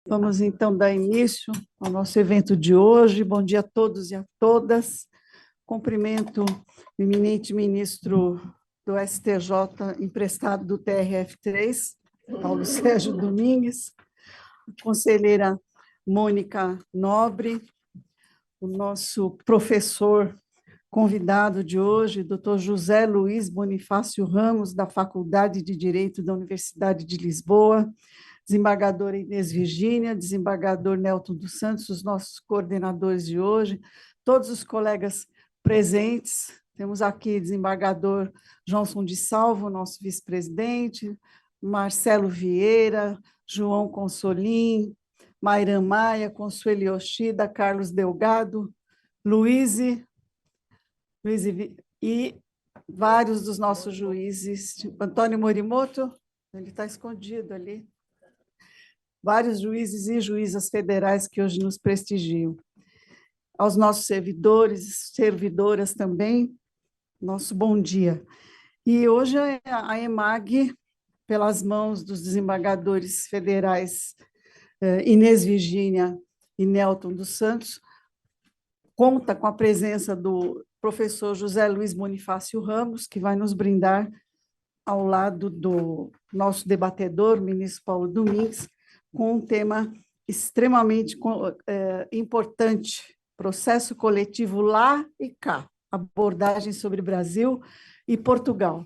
Vamos então dar início ao nosso evento de hoje. Bom dia a todos e a todas. Cumprimento o eminente ministro do STJ, emprestado do TRF3, Paulo Sérgio Domingues, a conselheira Mônica Nobre, o nosso professor convidado de hoje, doutor José Luiz Bonifácio Ramos, da Faculdade de Direito da Universidade de Lisboa, desembargadora Inês Virgínia, desembargador Nelton dos Santos, os nossos coordenadores de hoje, todos os colegas presentes. Temos aqui desembargador Johnson de Salvo, nosso vice-presidente, Marcelo Vieira, João Consolim, Mairan Maia, Consuelo Yoshida, Carlos Delgado, Luiz e vários dos nossos juízes. Antônio Morimoto, ele está escondido ali. Vários juízes e juízas federais que hoje nos prestigiam. Aos nossos servidores, servidoras também, nosso bom dia. E hoje a EMAG, pelas mãos dos desembargadores federais Inês Virgínia e Nelton dos Santos, conta com a presença do professor José Luiz Bonifácio Ramos, que vai nos brindar ao lado do nosso debatedor, ministro Paulo Domingues, com um tema extremamente importante, processo coletivo lá e cá, abordagem sobre Brasil e Portugal.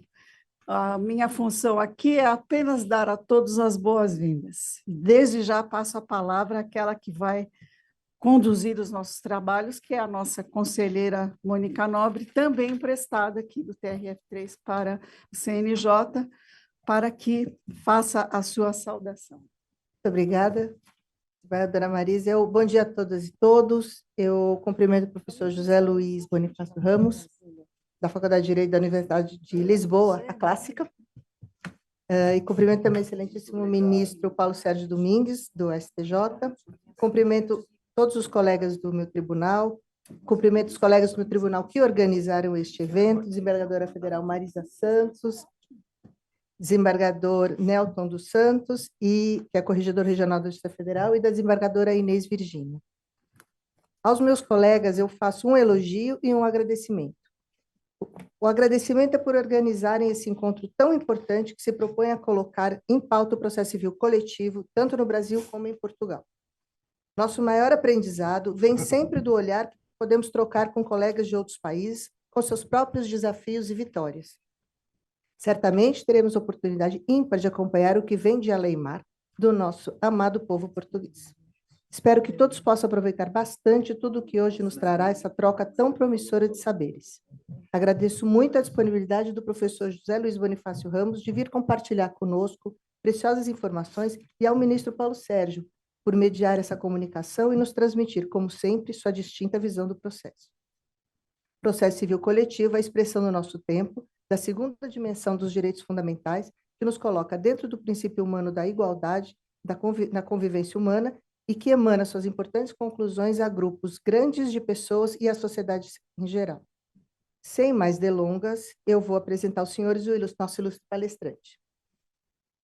A minha função aqui é apenas dar a todos as boas-vindas. Desde já passo a palavra àquela que vai conduzir os nossos trabalhos, que é a nossa conselheira Mônica Nobre, também emprestada aqui do TRF3 para o CNJ, para que faça a sua saudação. Muito obrigada, vereadora Marisa. Bom dia a todas e todos. Eu cumprimento o professor José Luiz Bonifácio Ramos, da Faculdade de Direito da Universidade de Lisboa, a clássica. E cumprimento também o excelentíssimo ministro Paulo Sérgio Domingues, do STJ. Cumprimento todos os colegas do meu tribunal. Cumprimento os colegas do meu tribunal que organizaram este evento, desembargadora federal Marisa Santos, desembargador Nelton dos Santos, que é corregedor regional da Justiça Federal, e da desembargadora Inês Virgínia. Aos meus colegas, eu faço um elogio e um agradecimento. O agradecimento é por organizarem esse encontro tão importante que se propõe a colocar em pauta o processo civil coletivo, tanto no Brasil como em Portugal. Nosso maior aprendizado vem sempre do olhar que podemos trocar com colegas de outros países, com seus próprios desafios e vitórias. Certamente teremos oportunidade ímpar de acompanhar o que vem de além-mar do nosso amado povo português. Espero que todos possam aproveitar bastante tudo o que hoje nos trará essa troca tão promissora de saberes. Agradeço muito a disponibilidade do professor José Luiz Bonifácio Ramos de vir compartilhar conosco preciosas informações e ao ministro Paulo Sérgio por mediar essa comunicação e nos transmitir, como sempre, sua distinta visão do processo. O processo civil coletivo é a expressão no nosso tempo da segunda dimensão dos direitos fundamentais, que nos coloca dentro do princípio humano da igualdade, na convivência humana, e que emana suas importantes conclusões a grupos grandes de pessoas e à sociedade em geral. Sem mais delongas, eu vou apresentar aos senhores o nosso ilustre palestrante.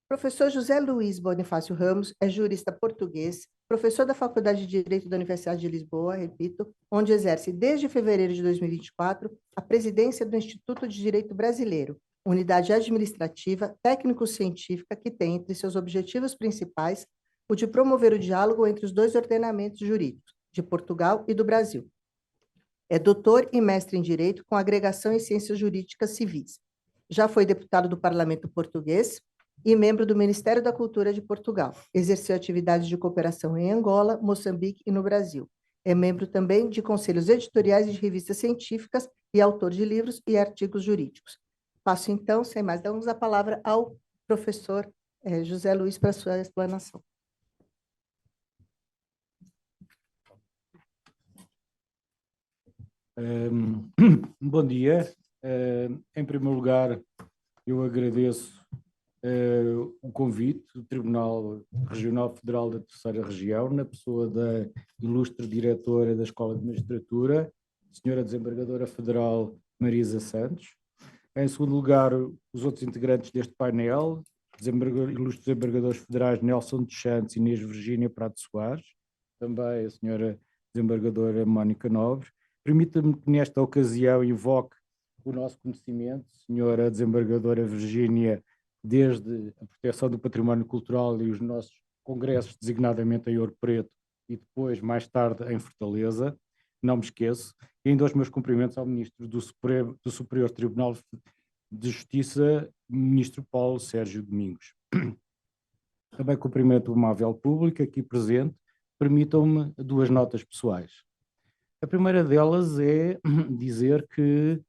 O professor José Luiz Bonifácio Ramos é jurista português, professor da Faculdade de Direito da Universidade de Lisboa, repito, onde exerce desde fevereiro de 2024 a presidência do Instituto de Direito Brasileiro, unidade administrativa, técnico-científica que tem entre seus objetivos principais o de promover o diálogo entre os dois ordenamentos jurídicos, de Portugal e do Brasil. É doutor e mestre em Direito com agregação em Ciências Jurídicas Civis. Já foi deputado do Parlamento Português e membro do Ministério da Cultura de Portugal. Exerceu atividades de cooperação em Angola, Moçambique e no Brasil. É membro também de conselhos editoriais de revistas científicas e autor de livros e artigos jurídicos. Passo, então, sem mais delongas, a palavra ao professor José Luiz para sua explanação. Bom dia. Em primeiro lugar, eu agradeço o convite do Tribunal Regional Federal da Terceira Região, na pessoa da ilustre diretora da Escola de Magistratura, senhora desembargadora federal Marisa Santos. Em segundo lugar, os outros integrantes deste painel, ilustres desembargadores federais Nelson dos Santos e Inês Virgínia Prado Soares, também a senhora desembargadora Mónica Nobre. Permita-me que nesta ocasião invoque o nosso conhecimento, senhora desembargadora Virgínia, desde a proteção do património cultural e os nossos congressos, designadamente em Ouro Preto e depois, mais tarde, em Fortaleza, não me esqueço, e ainda os meus cumprimentos ao Ministro do Superior Tribunal de Justiça, Ministro Paulo Sérgio Domingos. Também cumprimento o amável público aqui presente. Permitam-me 2 notas pessoais. A primeira delas é dizer que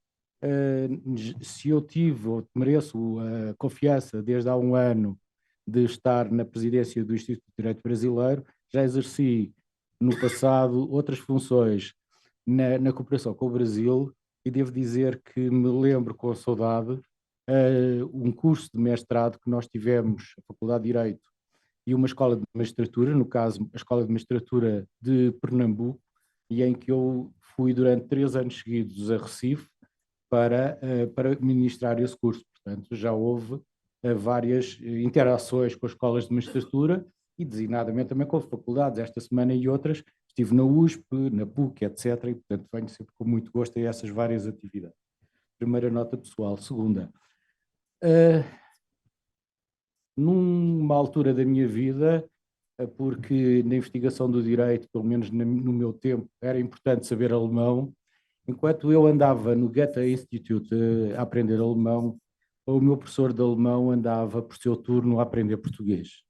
se eu tive ou mereço a confiança desde há 1 ano de estar na presidência do Instituto de Direito Brasileiro, já exerci no passado outras funções na cooperação com o Brasil e devo dizer que me lembro com saudade um curso de mestrado que nós tivemos, a Faculdade de Direito e uma escola de magistratura, no caso a Escola de Magistratura de Pernambuco, e em que eu fui durante 3 anos seguidos a Recife para ministrar esse curso. Portanto, já houve várias interações com as escolas de magistratura e designadamente também com faculdades. Esta semana e outras estive na USP, na PUC, etc. E, portanto, venho sempre com muito gosto a essas várias atividades. Primeira nota pessoal. Segunda, numa altura da minha vida, porque na investigação do direito, pelo menos no meu tempo, era importante saber alemão, enquanto eu andava no Goethe Institute a aprender alemão, o meu professor de alemão andava por seu turno a aprender português.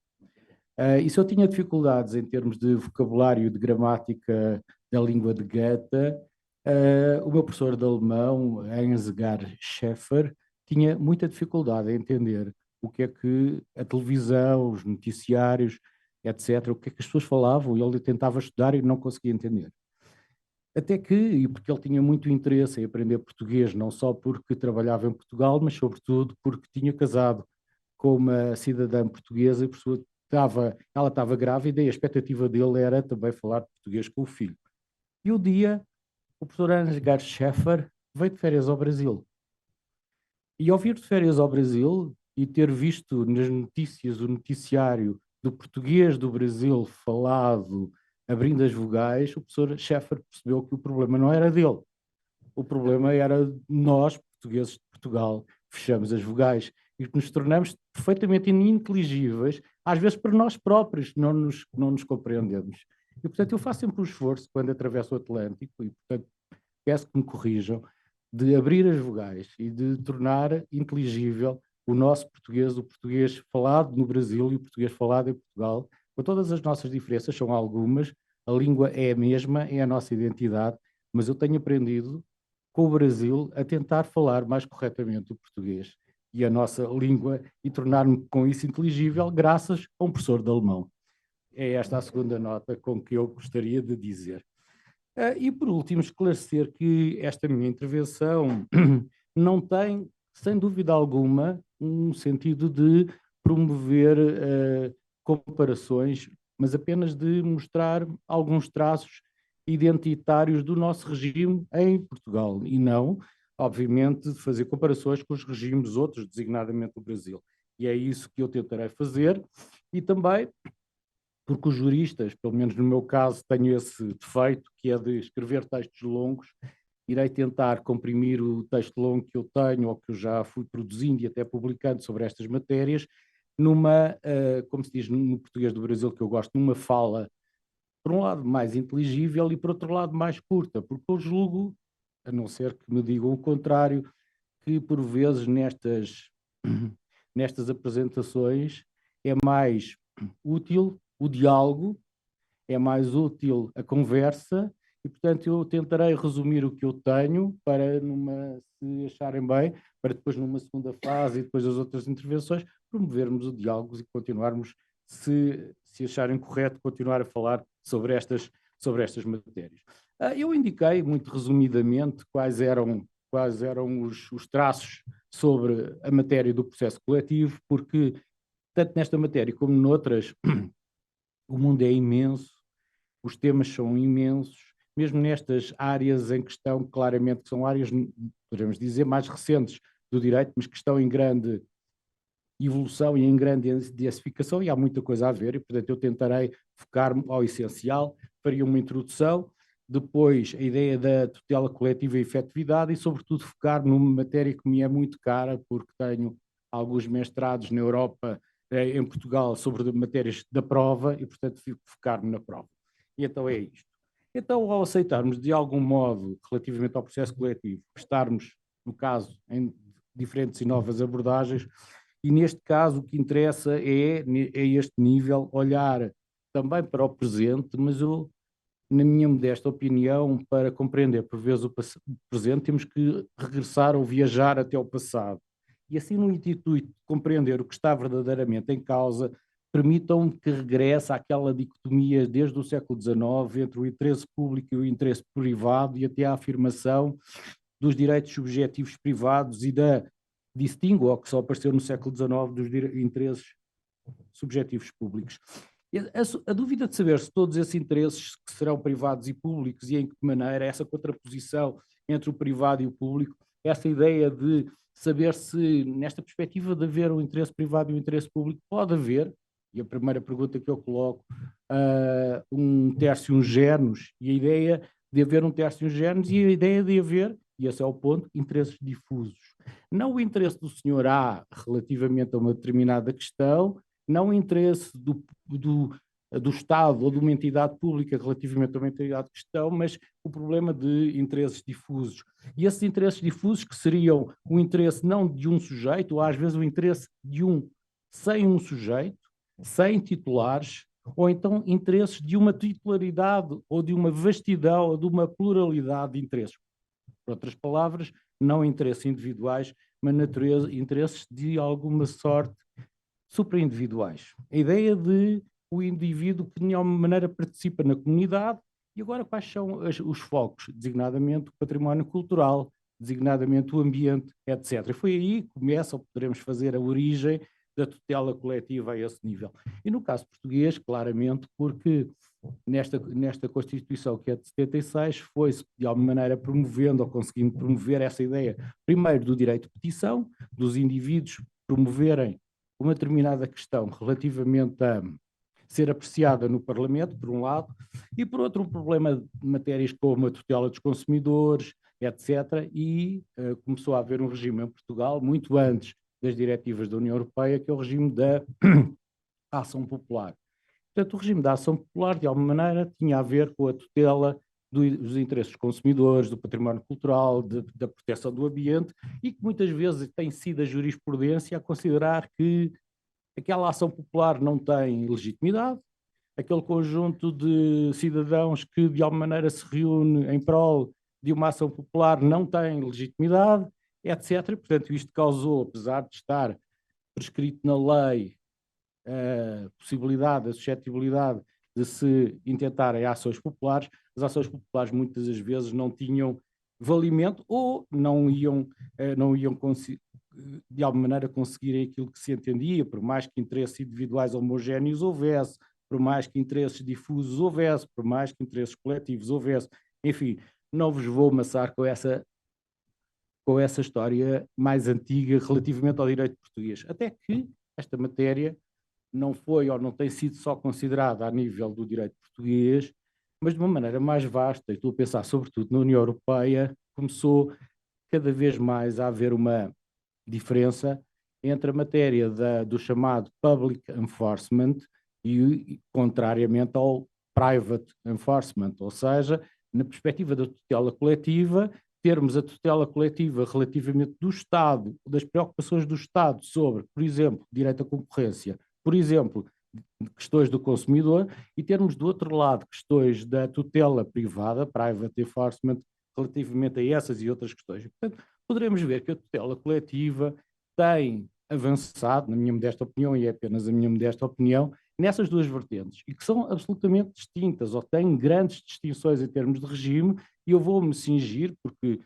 E se eu tinha dificuldades em termos de vocabulário, de gramática da língua de Goethe, o meu professor de alemão, Ansgar Schäfer, tinha muita dificuldade em entender o que é que a televisão, os noticiários, etc., o que é que as pessoas falavam, e ele tentava estudar e não conseguia entender. Até que, e porque ele tinha muito interesse em aprender português, não só porque trabalhava em Portugal, mas sobretudo porque tinha casado com uma cidadã portuguesa e por sua ela estava grávida e a expectativa dele era também falar português com o filho. E um dia, o professor Ansgar Schäfer veio de férias ao Brasil. E ao vir de férias ao Brasil e ter visto nas notícias o noticiário do português do Brasil falado abrindo as vogais, o professor Schäfer percebeu que o problema não era dele. O problema era nós, portugueses de Portugal, fechamos as vogais e nos tornamos perfeitamente ininteligíveis, às vezes para nós próprios, não nos compreendemos. E, portanto, eu faço sempre um esforço quando atravesso o Atlântico, e, portanto, peço que me corrijam, de abrir as vogais e de tornar inteligível o nosso português, o português falado no Brasil e o português falado em Portugal, com todas as nossas diferenças, são algumas, a língua é a mesma, é a nossa identidade, mas eu tenho aprendido com o Brasil a tentar falar mais corretamente o português e a nossa língua e tornar-me com isso inteligível graças a um professor de alemão. É esta a segunda nota com que eu gostaria de dizer. E por último, esclarecer que esta minha intervenção não tem, sem dúvida alguma, um sentido de promover comparações, mas apenas de mostrar alguns traços identitários do nosso regime em Portugal e não, obviamente, de fazer comparações com os regimes outros, designadamente o Brasil. E é isso que eu tentarei fazer e também porque os juristas, pelo menos no meu caso, tenho esse defeito, que é de escrever textos longos. Irei tentar comprimir o texto longo que eu tenho, ou que eu já fui produzindo e até publicando sobre estas matérias, numa, como se diz no português do Brasil, que eu gosto, numa fala, por um lado mais inteligível e por outro lado mais curta, porque eu julgo, a não ser que me digam o contrário, que por vezes nestas apresentações é mais útil o diálogo, é mais útil a conversa e, portanto, eu tentarei resumir o que eu tenho para, se acharem bem, para depois numa segunda fase e depois das outras intervenções, promovermos o diálogo e continuarmos, se acharem correto, continuar a falar sobre estas matérias. Eu indiquei, muito resumidamente, quais eram os traços sobre a matéria do processo coletivo, porque, tanto nesta matéria como noutras, o mundo é imenso, os temas são imensos, mesmo nestas áreas em questão, claramente que são áreas, podemos dizer, mais recentes do direito, mas que estão em grande evolução e em grande densificação, e há muita coisa a ver, e portanto eu tentarei focar-me ao essencial, faria uma introdução, depois a ideia da tutela coletiva e efetividade e sobretudo focar numa matéria que me é muito cara, porque tenho alguns mestrados na Europa, em Portugal, sobre matérias da prova e portanto fico focar-me na prova. E então é isto. Então, ao aceitarmos de algum modo, relativamente ao processo coletivo, estarmos, no caso, em diferentes e novas abordagens, e neste caso o que interessa é, a este nível, olhar também para o presente, mas eu, na minha modesta opinião, para compreender por vezes o presente, temos que regressar ou viajar até o passado. E assim, no intuito de compreender o que está verdadeiramente em causa, permitam que regresse àquela dicotomia desde o século XIX entre o interesse público e o interesse privado e até à afirmação dos direitos subjetivos privados e da distingo, que só apareceu no século XIX, dos interesses subjetivos públicos. A dúvida de saber se todos esses interesses que serão privados e públicos e em que maneira, essa contraposição entre o privado e o público, essa ideia de saber se, nesta perspectiva de haver um interesse privado e um interesse público, pode haver, e a primeira pergunta que eu coloco, um tertium genus, e a ideia de haver um tertium genus e a ideia de haver, e esse é o ponto, interesses difusos. Não o interesse do senhor A relativamente a uma determinada questão, não o interesse do Estado ou de uma entidade pública relativamente a uma entidade de questão, mas o problema de interesses difusos. E esses interesses difusos que seriam o interesse não de um sujeito, ou às vezes o interesse de sem um sujeito, sem titulares, ou então interesses de uma titularidade ou de uma vastidão ou de uma pluralidade de interesses. Por outras palavras, não interesses individuais, mas interesses de alguma sorte supraindividuais. A ideia de o indivíduo que de alguma maneira participa na comunidade. E agora quais são os focos? Designadamente o património cultural, designadamente o ambiente, etc. E foi aí que começa, ou poderemos fazer a origem da tutela coletiva a esse nível. E no caso português, claramente, porque nesta Constituição que é de 76, foi-se de alguma maneira promovendo ou conseguindo promover essa ideia, primeiro do direito de petição, dos indivíduos promoverem uma determinada questão relativamente a ser apreciada no Parlamento, por um lado, e por outro um problema de matérias como a tutela dos consumidores, etc. E começou a haver um regime em Portugal, muito antes das diretivas da União Europeia, que é o regime da ação popular. Portanto, o regime da ação popular, de alguma maneira, tinha a ver com a tutela dos interesses dos consumidores, do património cultural, da proteção do ambiente, e que muitas vezes tem sido a jurisprudência a considerar que aquela ação popular não tem legitimidade, aquele conjunto de cidadãos que de alguma maneira se reúne em prol de uma ação popular não tem legitimidade, etc. Portanto, isto causou, apesar de estar prescrito na lei, a possibilidade, a suscetibilidade de se intentarem ações populares, as ações populares muitas das vezes não tinham valimento ou não iam de alguma maneira conseguirem aquilo que se entendia, por mais que interesses individuais homogéneos houvesse, por mais que interesses difusos houvesse, por mais que interesses coletivos houvesse, enfim, não vos vou amassar com essa história mais antiga relativamente ao direito português, até que esta matéria não foi ou não tem sido só considerada a nível do direito português, mas de uma maneira mais vasta, e estou a pensar sobretudo na União Europeia, começou cada vez mais a haver uma diferença entre a matéria do chamado public enforcement e contrariamente ao private enforcement, ou seja, na perspectiva da tutela coletiva, termos a tutela coletiva relativamente do Estado, das preocupações do Estado sobre, por exemplo, direito à concorrência, por exemplo, questões do consumidor, e termos do outro lado questões da tutela privada, private enforcement, relativamente a essas e outras questões. Portanto, poderemos ver que a tutela coletiva tem avançado, na minha modesta opinião, e é apenas a minha modesta opinião, nessas duas vertentes, e que são absolutamente distintas, ou têm grandes distinções em termos de regime, e eu vou-me cingir, porque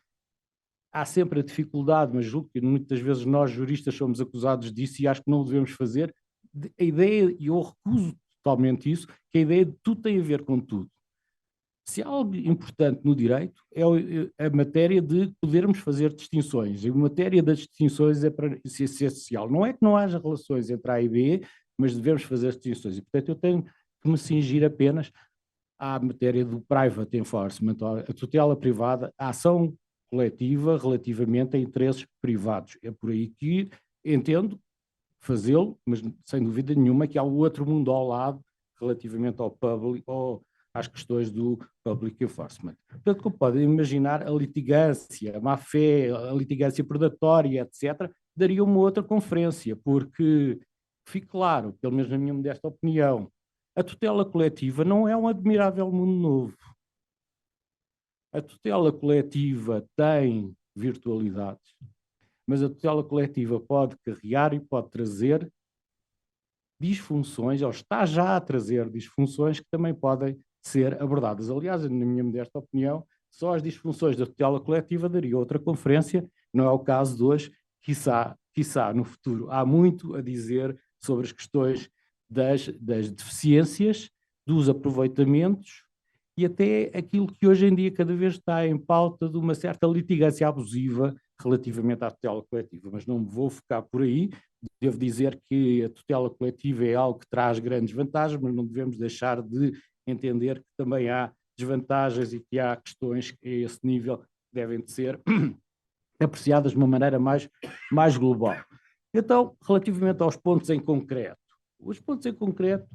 há sempre a dificuldade, mas julgo que muitas vezes nós juristas somos acusados disso e acho que não o devemos fazer, a ideia, e eu recuso totalmente isso, que a ideia de tudo tem a ver com tudo. Se há algo importante no direito é a matéria de podermos fazer distinções. E a matéria das distinções é para ser essencial. Não é que não haja relações entre A e B, mas devemos fazer as distinções. E, portanto, eu tenho que me cingir apenas à matéria do private enforcement, a tutela privada, a ação coletiva relativamente a interesses privados. É por aí que entendo fazê-lo, mas sem dúvida nenhuma que há o outro mundo ao lado relativamente ao public, ou às questões do public enforcement. Portanto, como podem imaginar, a litigância, a má-fé, a litigância predatória, etc., daria uma outra conferência, porque, fique claro, pelo menos na minha modesta opinião, a tutela coletiva não é um admirável mundo novo. A tutela coletiva tem virtualidades, mas a tutela coletiva pode carregar e pode trazer disfunções, ou está já a trazer disfunções que também podem ser abordadas. Aliás, na minha modesta opinião, só as disfunções da tutela coletiva daria outra conferência, não é o caso de hoje, quiçá no futuro. Há muito a dizer sobre as questões das deficiências, dos aproveitamentos e até aquilo que hoje em dia cada vez está em pauta de uma certa litigância abusiva relativamente à tutela coletiva. Mas não me vou focar por aí. Devo dizer que a tutela coletiva é algo que traz grandes vantagens, mas não devemos deixar de entender que também há desvantagens e que há questões que a esse nível devem de ser apreciadas de uma maneira mais global. Então, relativamente aos pontos em concreto, os pontos em concreto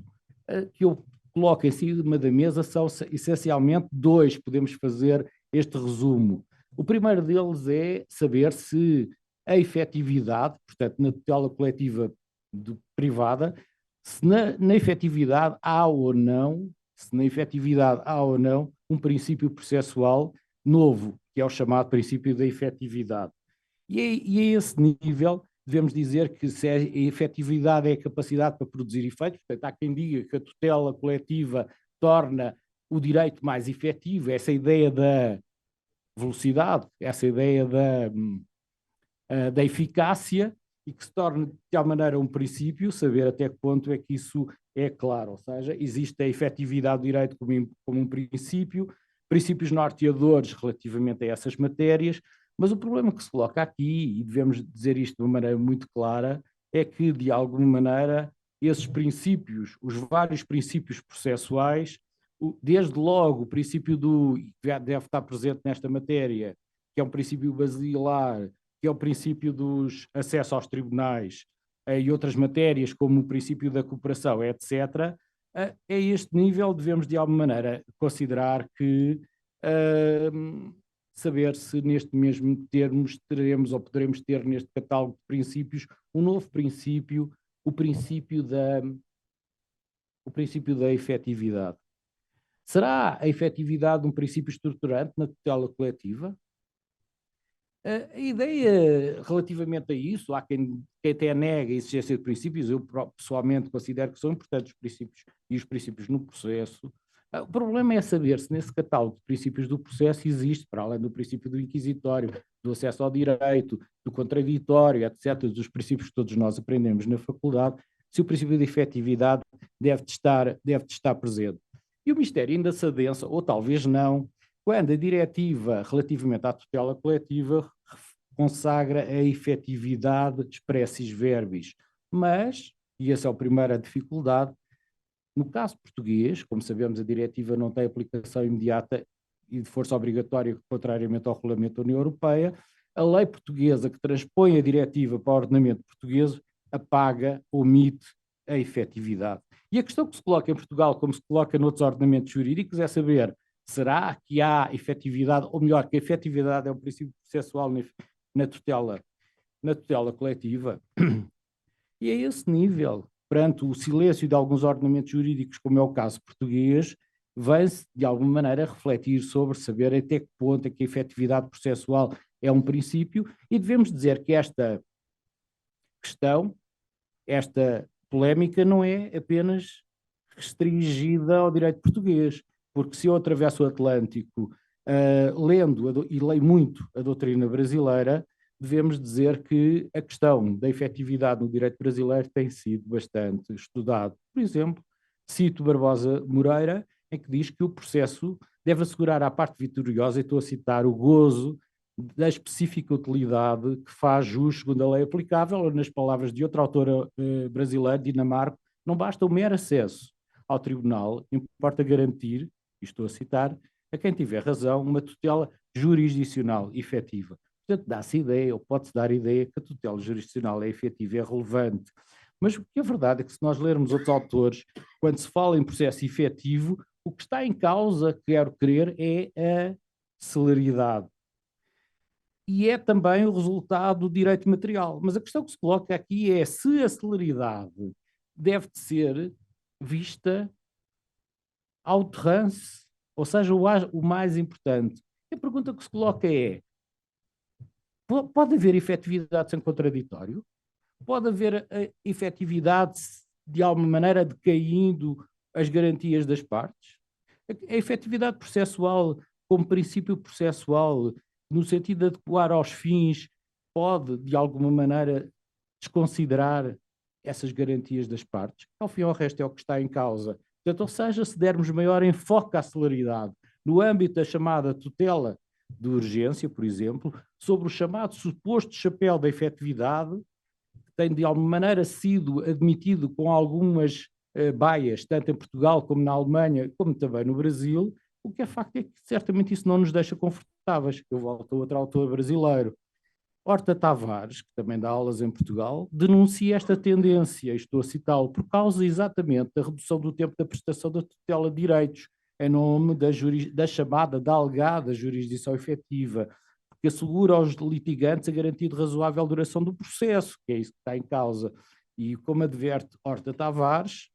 que eu coloco em cima da mesa são essencialmente dois, podemos fazer este resumo. O primeiro deles é saber se a efetividade, portanto, na tutela coletiva privada, se na efetividade há ou não, um princípio processual novo, que é o chamado princípio da efetividade. E a esse nível devemos dizer que se a efetividade é a capacidade para produzir efeitos, portanto, há quem diga que a tutela coletiva torna o direito mais efetivo, essa ideia da velocidade, essa ideia da eficácia, e que se torne de tal maneira um princípio, saber até que ponto é que isso é claro, ou seja, existe a efetividade do direito como um princípio, princípios norteadores relativamente a essas matérias, mas o problema que se coloca aqui, e devemos dizer isto de uma maneira muito clara, é que, de alguma maneira, esses princípios, os vários princípios processuais, desde logo o princípio que deve estar presente nesta matéria, que é um princípio basilar, que é o princípio dos acessos aos tribunais e outras matérias, como o princípio da cooperação, etc., a este nível devemos, de alguma maneira, considerar que saber se neste mesmo termos teremos ou poderemos ter neste catálogo de princípios um novo princípio, o princípio da efetividade. Será a efetividade um princípio estruturante na tutela coletiva? A ideia relativamente a isso, há quem até nega a existência de princípios, eu pessoalmente considero que são importantes os princípios e os princípios no processo. O problema é saber se nesse catálogo de princípios do processo existe, para além do princípio do inquisitório, do acesso ao direito, do contraditório, etc., dos princípios que todos nós aprendemos na faculdade, se o princípio de efetividade deve estar presente. E o mistério ainda se adensa, ou talvez não, quando a diretiva relativamente à tutela coletiva consagra a efetividade expressis verbis. Mas, e essa é a primeira dificuldade, no caso português, como sabemos, a diretiva não tem aplicação imediata e de força obrigatória, contrariamente ao Regulamento da União Europeia, a lei portuguesa que transpõe a diretiva para o ordenamento português apaga, omite a efetividade. E a questão que se coloca em Portugal, como se coloca noutros ordenamentos jurídicos, é saber: será que há efetividade, ou melhor, que a efetividade é um princípio processual na tutela coletiva? E a esse nível, perante o silêncio de alguns ordenamentos jurídicos, como é o caso português, vem-se, de alguma maneira, refletir sobre saber até que ponto é que a efetividade processual é um princípio, e devemos dizer que esta questão, esta polémica, não é apenas restringida ao direito português, porque se eu atravesso o Atlântico lendo e leio muito a doutrina brasileira, devemos dizer que a questão da efetividade no direito brasileiro tem sido bastante estudado. Por exemplo, cito Barbosa Moreira, em que diz que o processo deve assegurar à parte vitoriosa, e estou a citar, o gozo da específica utilidade que faz jus segundo a lei aplicável, ou nas palavras de outra autora brasileira, Dinamarca, não basta o mero acesso ao tribunal, importa garantir, e estou a citar, a quem tiver razão, uma tutela jurisdicional efetiva. Portanto, dá-se ideia, ou pode-se dar ideia, que a tutela jurisdicional é efetiva e é relevante. Mas o que é verdade é que, se nós lermos outros autores, quando se fala em processo efetivo, o que está em causa, quero crer, é a celeridade. E é também o resultado do direito material. Mas a questão que se coloca aqui é se a celeridade deve ser vista ao terrance, ou seja, o mais importante. A pergunta que se coloca é: pode haver efetividade sem contraditório? Pode haver efetividade de alguma maneira decaindo as garantias das partes? A efetividade processual, como princípio processual, no sentido de adequar aos fins, pode, de alguma maneira, desconsiderar essas garantias das partes? Ao fim e ao resto é o que está em causa. Portanto, ou seja, se dermos maior enfoque à celeridade no âmbito da chamada tutela de urgência, por exemplo, sobre o chamado suposto chapéu da efetividade, que tem de alguma maneira sido admitido com algumas baias, tanto em Portugal como na Alemanha, como também no Brasil, o que é facto é que certamente isso não nos deixa confortáveis. Eu volto a outro autor brasileiro, Horta Tavares, que também dá aulas em Portugal, denuncia esta tendência, estou a citá-lo, por causa exatamente da redução do tempo da prestação da tutela de direitos, em nome da chamada, da alegada jurisdição efetiva, que assegura aos litigantes a garantia de razoável duração do processo, que é isso que está em causa. E como adverte Horta Tavares,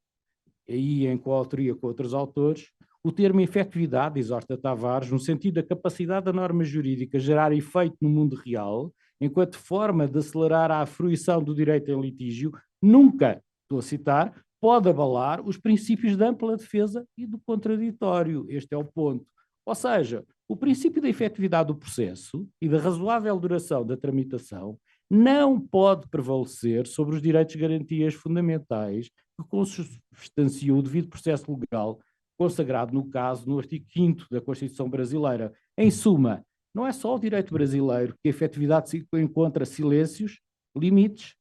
aí em coautoria com outros autores, o termo efetividade, diz Horta Tavares, no sentido da capacidade da norma jurídica gerar efeito no mundo real, enquanto forma de acelerar a fruição do direito em litígio, nunca, estou a citar, pode abalar os princípios da ampla defesa e do contraditório. Este é o ponto. Ou seja, o princípio da efetividade do processo e da razoável duração da tramitação não pode prevalecer sobre os direitos e garantias fundamentais que consubstanciam o devido processo legal consagrado, no caso, no artigo 5º da Constituição Brasileira. Em suma, não é só o direito brasileiro que a efetividade se encontra silêncios, limites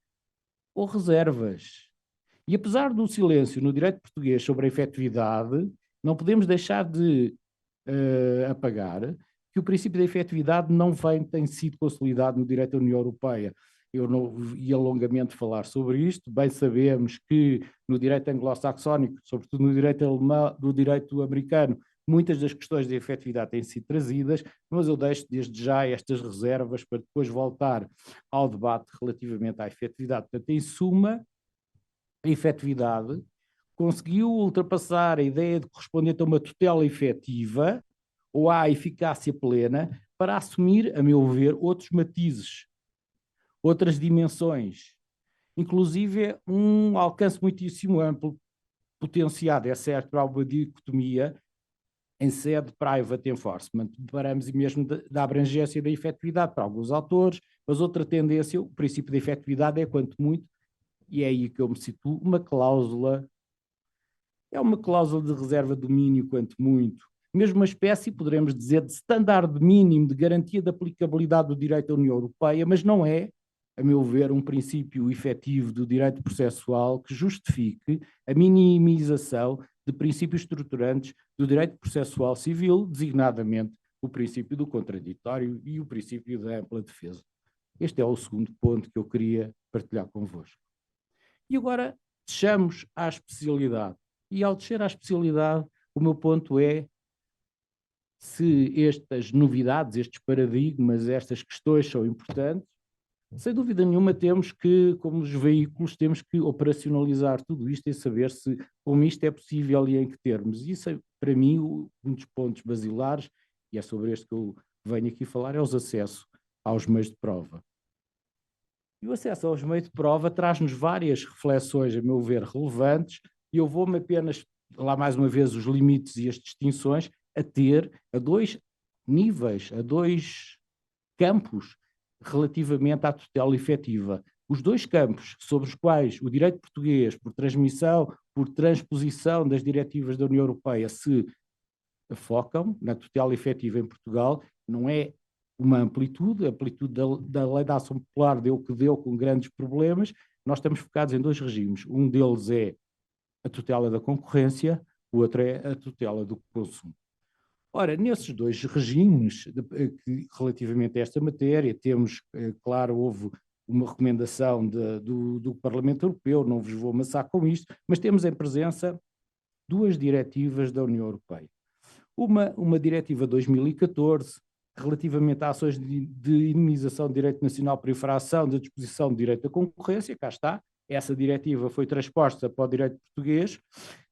ou reservas. E apesar do silêncio no direito português sobre a efetividade, não podemos deixar de apagar que o princípio da efetividade não tem sido consolidado no direito da União Europeia. Eu não ia longamente falar sobre isto, bem sabemos que no direito anglo-saxónico, sobretudo no direito alemão, do direito americano, muitas das questões de efetividade têm sido trazidas, mas eu deixo desde já estas reservas para depois voltar ao debate relativamente à efetividade. Portanto, em suma, a efetividade conseguiu ultrapassar a ideia de correspondente a uma tutela efetiva ou à eficácia plena para assumir, a meu ver, outros matizes, outras dimensões, inclusive um alcance muitíssimo amplo, potenciado, é certo, para uma dicotomia em sede de private enforcement, paramos e mesmo da abrangência da efetividade para alguns autores, mas outra tendência, o princípio da efetividade é, quanto muito, e é aí que eu me situo, uma cláusula de reserva de domínio, quanto muito, mesmo uma espécie, poderemos dizer, de standard mínimo de garantia de aplicabilidade do direito da União Europeia, mas não é, a meu ver, um princípio efetivo do direito processual que justifique a minimização de princípios estruturantes do direito processual civil, designadamente o princípio do contraditório e o princípio da ampla defesa. Este é o segundo ponto que eu queria partilhar convosco. E agora desçamos à especialidade. E ao descer à especialidade, o meu ponto é se estas novidades, estes paradigmas, estas questões são importantes. Sem dúvida nenhuma temos que, como os veículos, temos que operacionalizar tudo isto e saber se como isto é possível e em que termos. Isso é, para mim, um dos pontos basilares, e é sobre este que eu venho aqui falar, é os acessos aos meios de prova. E o acesso aos meios de prova traz-nos várias reflexões, a meu ver, relevantes, e eu vou-me apenas, lá mais uma vez, os limites e as distinções, a ter a dois níveis, a dois campos relativamente à tutela efetiva. Os dois campos sobre os quais o direito português, por transmissão, por transposição das diretivas da União Europeia, se focam na tutela efetiva em Portugal, não é uma amplitude, a amplitude da lei da ação popular deu o que deu, com grandes problemas. Nós estamos focados em dois regimes. Um deles é a tutela da concorrência, o outro é a tutela do consumo. Ora, nesses dois regimes, relativamente a esta matéria, temos, claro, houve uma recomendação do Parlamento Europeu, não vos vou amassar com isto, mas temos em presença duas diretivas da União Europeia. Uma diretiva 2014, relativamente a ações de indemnização de direito nacional por infração da disposição de direito da concorrência, cá está, essa diretiva foi transposta para o direito português,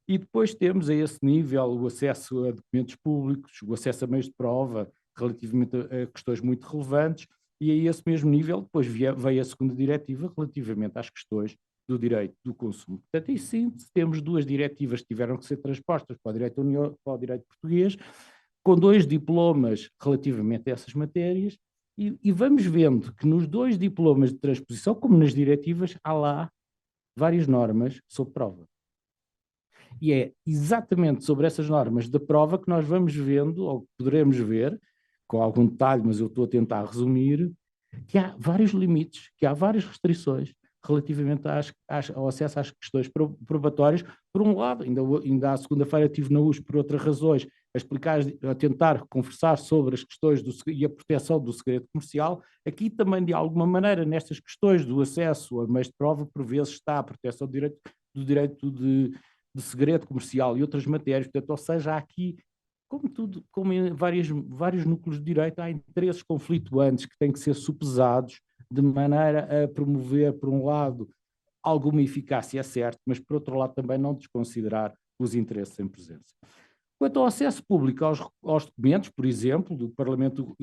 e depois temos a esse nível o acesso a documentos públicos, o acesso a meios de prova, relativamente a questões muito relevantes, e a esse mesmo nível depois veio a segunda diretiva relativamente às questões do direito do consumo. Portanto, em síntese, temos duas diretivas que tiveram que ser transpostas para o direito português, com dois diplomas relativamente a essas matérias, e vamos vendo que nos dois diplomas de transposição, como nas diretivas, há lá várias normas sobre prova. E é exatamente sobre essas normas da prova que nós vamos vendo, ou poderemos ver, com algum detalhe, mas eu estou a tentar resumir, que há vários limites, que há várias restrições relativamente ao acesso às questões probatórias. Por um lado, ainda à segunda-feira estive na USP por outras razões, a tentar conversar sobre as questões e a proteção do segredo comercial. Aqui também, de alguma maneira, nestas questões do acesso a meios de prova, por vezes está a proteção do direito de segredo comercial e outras matérias. Portanto, ou seja, há aqui, como em vários núcleos de direito, há interesses conflituantes que têm que ser sopesados de maneira a promover, por um lado, alguma eficácia, é certo, mas por outro lado também não desconsiderar os interesses em presença. Quanto ao acesso público aos documentos, por exemplo, o Parlamento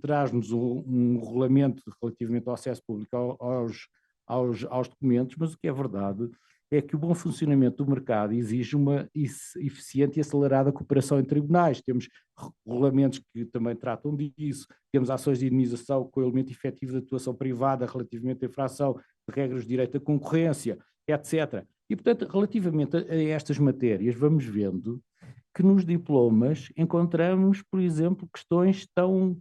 traz-nos um regulamento relativamente ao acesso público aos documentos, mas o que é verdade é que o bom funcionamento do mercado exige uma eficiente e acelerada cooperação em tribunais. Temos regulamentos que também tratam disso, temos ações de indemnização com o elemento efetivo de atuação privada relativamente à infração de regras de direito à concorrência, etc. E, portanto, relativamente a estas matérias, vamos vendo que nos diplomas encontramos, por exemplo, questões tão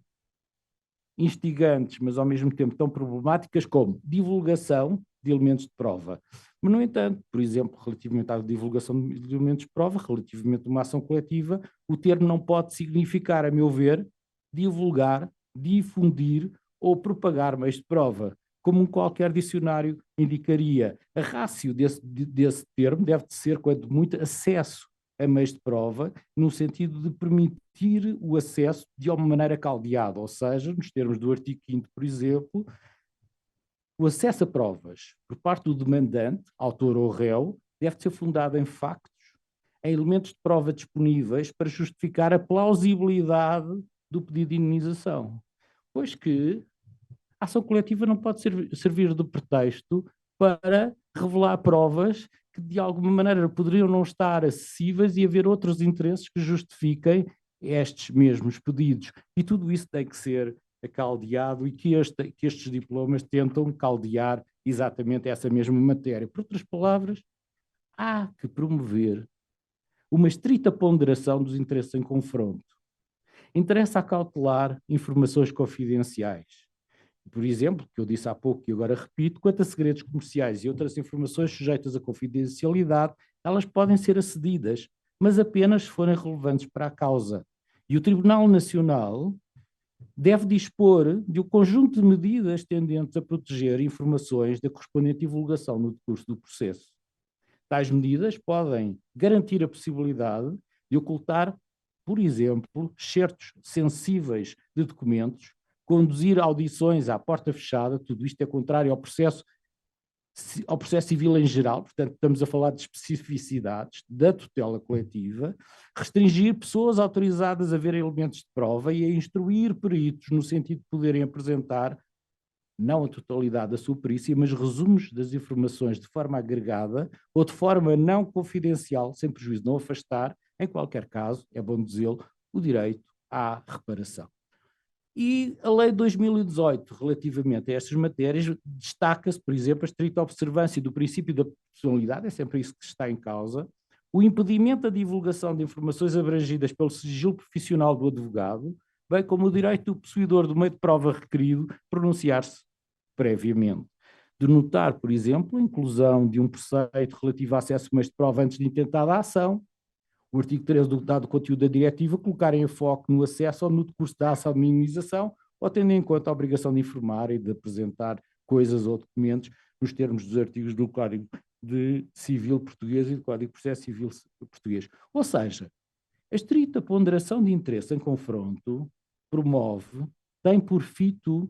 instigantes, mas ao mesmo tempo tão problemáticas como divulgação de elementos de prova. Mas, no entanto, por exemplo, relativamente à divulgação de elementos de prova, relativamente a uma ação coletiva, o termo não pode significar, a meu ver, divulgar, difundir ou propagar meios de prova, como qualquer dicionário indicaria. A ratio desse termo deve ser, quanto muito, acesso a meios de prova, no sentido de permitir o acesso de uma maneira caldeada, ou seja, nos termos do artigo 5º, por exemplo, o acesso a provas por parte do demandante, autor ou réu, deve ser fundado em factos, em elementos de prova disponíveis para justificar a plausibilidade do pedido de indemnização. Pois que a ação coletiva não pode servir de pretexto para revelar provas que de alguma maneira poderiam não estar acessíveis e haver outros interesses que justifiquem estes mesmos pedidos. E tudo isso tem que ser caldeado e que estes diplomas tentam caldear exatamente essa mesma matéria. Por outras palavras, há que promover uma estrita ponderação dos interesses em confronto. Interessa acautelar informações confidenciais. Por exemplo, que eu disse há pouco e agora repito, quanto a segredos comerciais e outras informações sujeitas à confidencialidade, elas podem ser acedidas, mas apenas se forem relevantes para a causa. E o Tribunal Nacional deve dispor de um conjunto de medidas tendentes a proteger informações da correspondente divulgação no decurso do processo. Tais medidas podem garantir a possibilidade de ocultar, por exemplo, excertos sensíveis de documentos, conduzir audições à porta fechada, tudo isto é contrário ao processo civil em geral, portanto estamos a falar de especificidades da tutela coletiva, restringir pessoas autorizadas a ver elementos de prova e a instruir peritos no sentido de poderem apresentar, não a totalidade da sua perícia, mas resumos das informações de forma agregada ou de forma não confidencial, sem prejuízo de não afastar, em qualquer caso, é bom dizê-lo, o direito à reparação. E a Lei de 2018, relativamente a estas matérias, destaca-se, por exemplo, a estrita observância do princípio da proporcionalidade, é sempre isso que está em causa, o impedimento da divulgação de informações abrangidas pelo sigilo profissional do advogado, bem como o direito do possuidor do meio de prova requerido pronunciar-se previamente. Denotar, por exemplo, a inclusão de um preceito relativo a acesso a meios de prova antes de intentada a ação. O artigo 13 do dado conteúdo da diretiva colocar em foco no acesso ou no decurso da ação de minimização, ou tendo em conta a obrigação de informar e de apresentar coisas ou documentos nos termos dos artigos do Código Civil português e do Código de Processo Civil português. Ou seja, a estrita ponderação de interesse em confronto tem por fito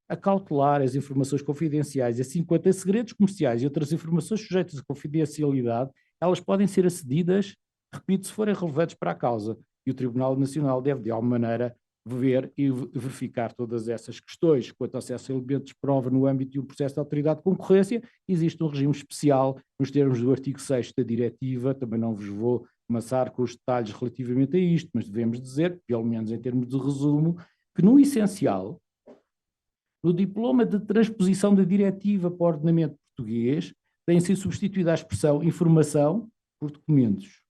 acautelar as informações confidenciais, assim quanto a segredos comerciais e outras informações sujeitas a confidencialidade, elas podem ser acedidas, repito, se forem relevantes para a causa. E o Tribunal Nacional deve, de alguma maneira, ver e verificar todas essas questões. Quanto ao acesso a elementos de prova no âmbito de um processo de autoridade de concorrência, existe um regime especial nos termos do artigo 6º da diretiva, também não vos vou amassar com os detalhes relativamente a isto, mas devemos dizer, pelo menos em termos de resumo, que no essencial, no diploma de transposição da diretiva para o ordenamento português, tem sido substituída a expressão informação por documentos.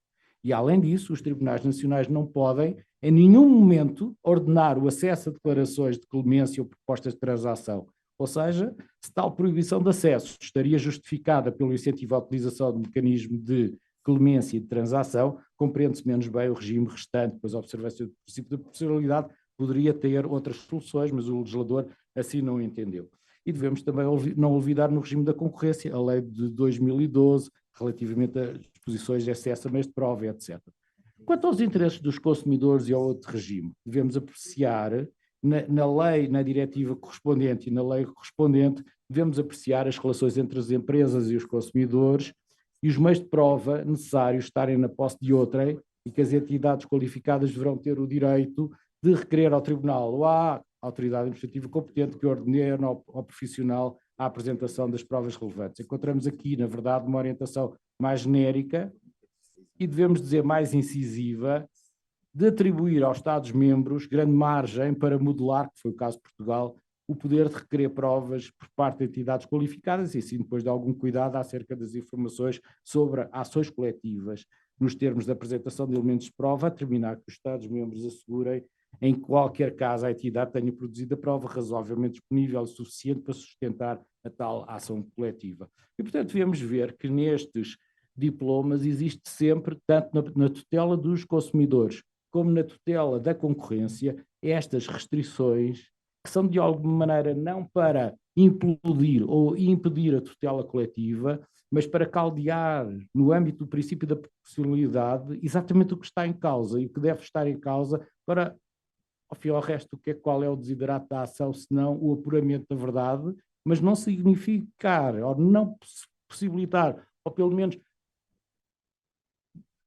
E, além disso, os tribunais nacionais não podem, em nenhum momento, ordenar o acesso a declarações de clemência ou propostas de transação. Ou seja, se tal proibição de acesso estaria justificada pelo incentivo à utilização do mecanismo de clemência e de transação, compreende-se menos bem o regime restante, pois a observância do princípio da proporcionalidade poderia ter outras soluções, mas o legislador assim não entendeu. E devemos também não olvidar no regime da concorrência, a lei de 2012, relativamente às disposições de acesso a meios de prova, etc. Quanto aos interesses dos consumidores e ao outro regime, devemos apreciar, na lei, na diretiva correspondente e na lei correspondente, devemos apreciar as relações entre as empresas e os consumidores e os meios de prova necessários estarem na posse de outrem e que as entidades qualificadas deverão ter o direito de requerer ao tribunal ou à autoridade administrativa competente que ordene ao profissional a apresentação das provas relevantes. Encontramos aqui, na verdade, uma orientação mais genérica e devemos dizer mais incisiva, de atribuir aos Estados-membros grande margem para modelar, que foi o caso de Portugal, o poder de requerer provas por parte de entidades qualificadas e assim depois de algum cuidado acerca das informações sobre ações coletivas, nos termos da apresentação de elementos de prova, a determinar que os Estados-membros assegurem em qualquer caso a entidade tenha produzido a prova razoavelmente disponível e suficiente para sustentar a tal ação coletiva. E, portanto, devemos ver que nestes diplomas existe sempre, tanto na tutela dos consumidores como na tutela da concorrência, estas restrições que são de alguma maneira não para implodir ou impedir a tutela coletiva, mas para caldear no âmbito do princípio da proporcionalidade exatamente o que está em causa e o que deve estar em causa para, ao fim e ao resto, qual é o desiderato da ação, senão o apuramento da verdade, mas não significar, ou não possibilitar, ou pelo menos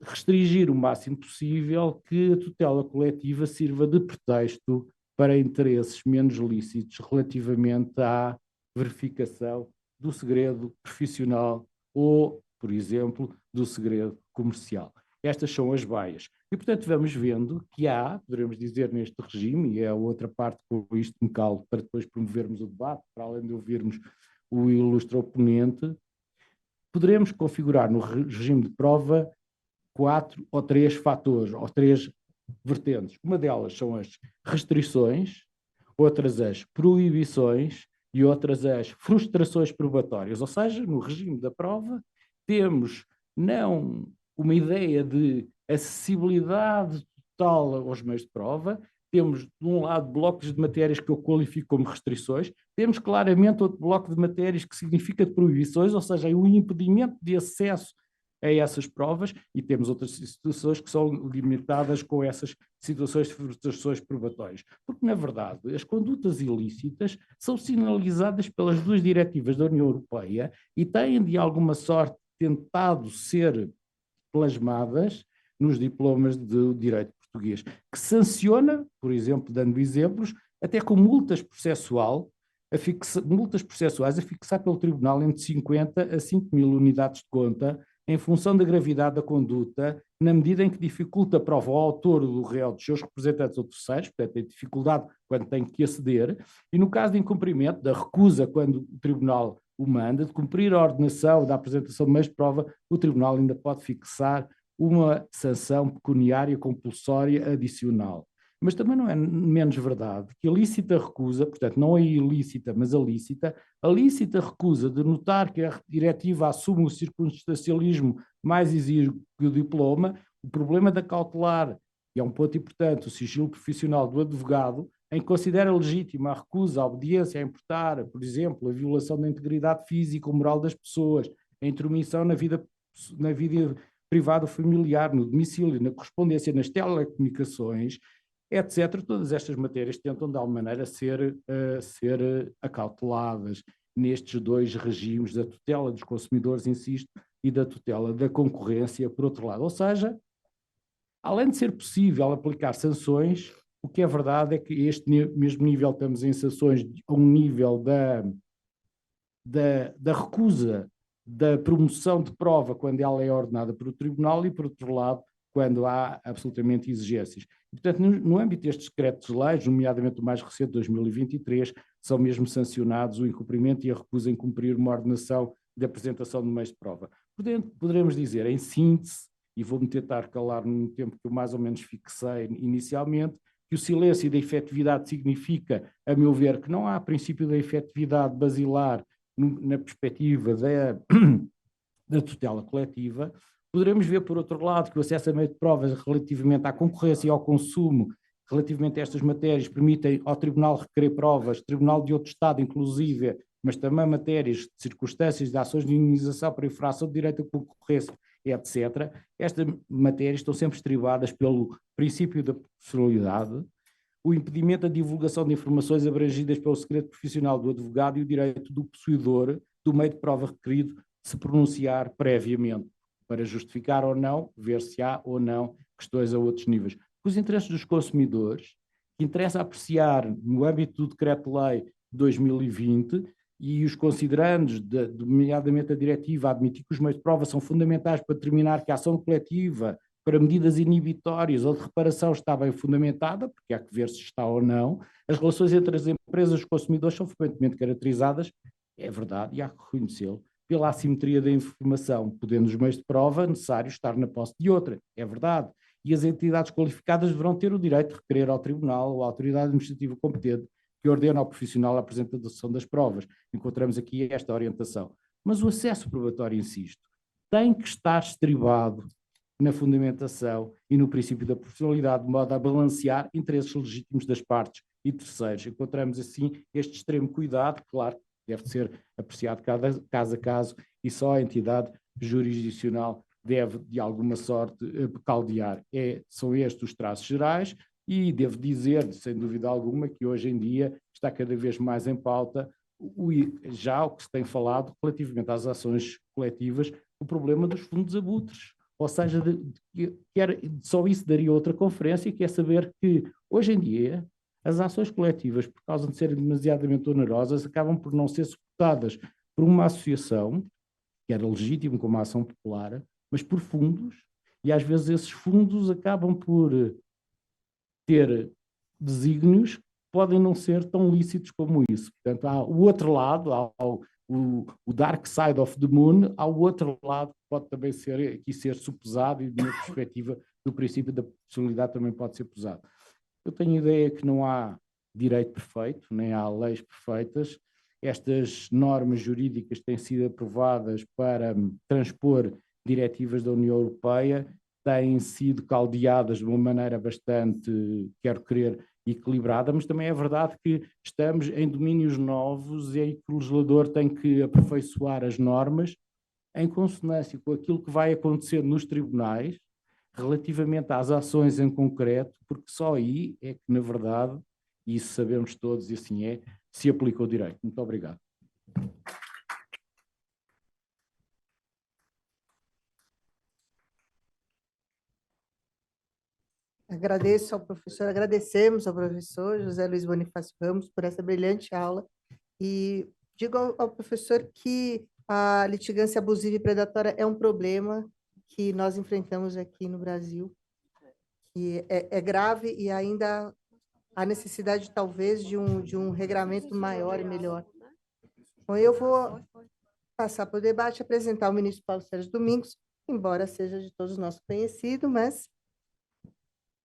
restringir o máximo possível que a tutela coletiva sirva de pretexto para interesses menos lícitos relativamente à verificação do segredo profissional ou, por exemplo, do segredo comercial. Estas são as baias. E, portanto, vamos vendo que há, poderemos dizer, neste regime, e é a outra parte com isto me calo para depois promovermos o debate, para além de ouvirmos o ilustre oponente, poderemos configurar no regime de prova 4 ou 3 fatores, ou 3 vertentes. Uma delas são as restrições, outras as proibições e outras as frustrações probatórias. Ou seja, no regime da prova temos não uma ideia de acessibilidade total aos meios de prova, temos de um lado blocos de matérias que eu qualifico como restrições, temos claramente outro bloco de matérias que significa de proibições, ou seja, o impedimento de acesso a essas provas, e temos outras situações que são limitadas com essas situações de frustrações probatórias. Porque, na verdade, as condutas ilícitas são sinalizadas pelas duas diretivas da União Europeia e têm, de alguma sorte, tentado ser plasmadas nos diplomas de direito português, que sanciona, por exemplo, dando exemplos, até com multas processuais a fixar pelo Tribunal entre 50 a 5 mil unidades de conta, em função da gravidade da conduta, na medida em que dificulta a prova ao autor do réu dos seus representantes ou terceiros, portanto tem dificuldade quando tem que aceder, e no caso de incumprimento, da recusa quando o Tribunal o manda, de cumprir a ordenação da apresentação de meios de prova, o Tribunal ainda pode fixar uma sanção pecuniária compulsória adicional. Mas também não é menos verdade que a lícita recusa, portanto, não é ilícita, mas a lícita recusa de notar que a diretiva assume o circunstancialismo mais exíguo que o diploma, o problema da cautelar, que é um ponto importante, o sigilo profissional do advogado, em que considera legítima a recusa, a obediência a importar, por exemplo, a violação da integridade física ou moral das pessoas, a intromissão na vida privada familiar, no domicílio, na correspondência, nas telecomunicações, etc. Todas estas matérias tentam, de alguma maneira, ser acauteladas nestes dois regimes da tutela dos consumidores, insisto, e da tutela da concorrência, por outro lado. Ou seja, além de ser possível aplicar sanções, o que é verdade é que este mesmo nível, estamos em sanções a um nível da recusa da promoção de prova quando ela é ordenada por o tribunal e, por outro lado, quando há absolutamente exigências. E, portanto, no âmbito destes decretos-leis, nomeadamente o mais recente, 2023, são mesmo sancionados o incumprimento e a recusa em cumprir uma ordenação de apresentação de meios de prova. Portanto, poderemos dizer, em síntese, e vou-me tentar calar no tempo que eu mais ou menos fixei inicialmente, que o silêncio da efetividade significa, a meu ver, que não há princípio da efetividade basilar na perspectiva da tutela coletiva. Poderemos ver, por outro lado, que o acesso a meio de provas relativamente à concorrência e ao consumo, relativamente a estas matérias, permitem ao Tribunal requerer provas, Tribunal de outro Estado, inclusive, mas também matérias de circunstâncias de ações de indenização por infração de direito à concorrência, etc. Estas matérias estão sempre estribadas pelo princípio da proporcionalidade, o impedimento da divulgação de informações abrangidas pelo segredo profissional do advogado e o direito do possuidor do meio de prova requerido de se pronunciar previamente, para justificar ou não, ver se há ou não questões a outros níveis. Os interesses dos consumidores, que interessa apreciar no âmbito do Decreto-Lei de 2020 e os considerandos, nomeadamente a diretiva, a admitir que os meios de prova são fundamentais para determinar que a ação coletiva para medidas inibitórias ou de reparação está bem fundamentada, porque há que ver se está ou não. As relações entre as empresas e os consumidores são frequentemente caracterizadas, é verdade, e há que reconhecê-lo, pela assimetria da informação, podendo os meios de prova necessários estar na posse de outra, é verdade. E as entidades qualificadas deverão ter o direito de requerer ao tribunal ou à autoridade administrativa competente que ordena ao profissional a apresentação das provas. Encontramos aqui esta orientação. Mas o acesso probatório, insisto, tem que estar estribado na fundamentação e no princípio da proporcionalidade, de modo a balancear interesses legítimos das partes e terceiros. Encontramos, assim, este extremo cuidado, claro, deve ser apreciado caso a caso, e só a entidade jurisdicional deve, de alguma sorte, caldear. São estes os traços gerais, e devo dizer, sem dúvida alguma, que hoje em dia está cada vez mais em pauta já o que se tem falado relativamente às ações coletivas, o problema dos fundos abutres. Ou seja, só isso daria outra conferência, que é saber que, hoje em dia, as ações coletivas, por causa de serem demasiadamente onerosas, acabam por não ser suportadas por uma associação, que era legítimo como uma ação popular, mas por fundos, e às vezes esses fundos acabam por ter desígnios que podem não ser tão lícitos como isso. Portanto, há o outro lado, há o dark side of the moon, há o outro lado que pode também ser supesado, e de uma perspectiva do princípio da proporcionalidade também pode ser pesado. Eu tenho a ideia que não há direito perfeito, nem há leis perfeitas. Estas normas jurídicas têm sido aprovadas para transpor diretivas da União Europeia, têm sido caldeadas de uma maneira bastante, quero crer, equilibrada, mas também é verdade que estamos em domínios novos e aí que o legislador tem que aperfeiçoar as normas em consonância com aquilo que vai acontecer nos tribunais relativamente às ações em concreto, porque só aí é que, na verdade, e isso sabemos todos e assim é, se aplica o direito. Muito obrigado. Agradecemos ao professor José Luiz Bonifácio Ramos por essa brilhante aula e digo ao professor que a litigância abusiva e predatória é um problema que nós enfrentamos aqui no Brasil, que é grave e ainda há necessidade, talvez, de um regramento maior e melhor. Bom, eu vou passar para o debate, apresentar o ministro Paulo Sérgio Domingos, embora seja de todos nós conhecido, mas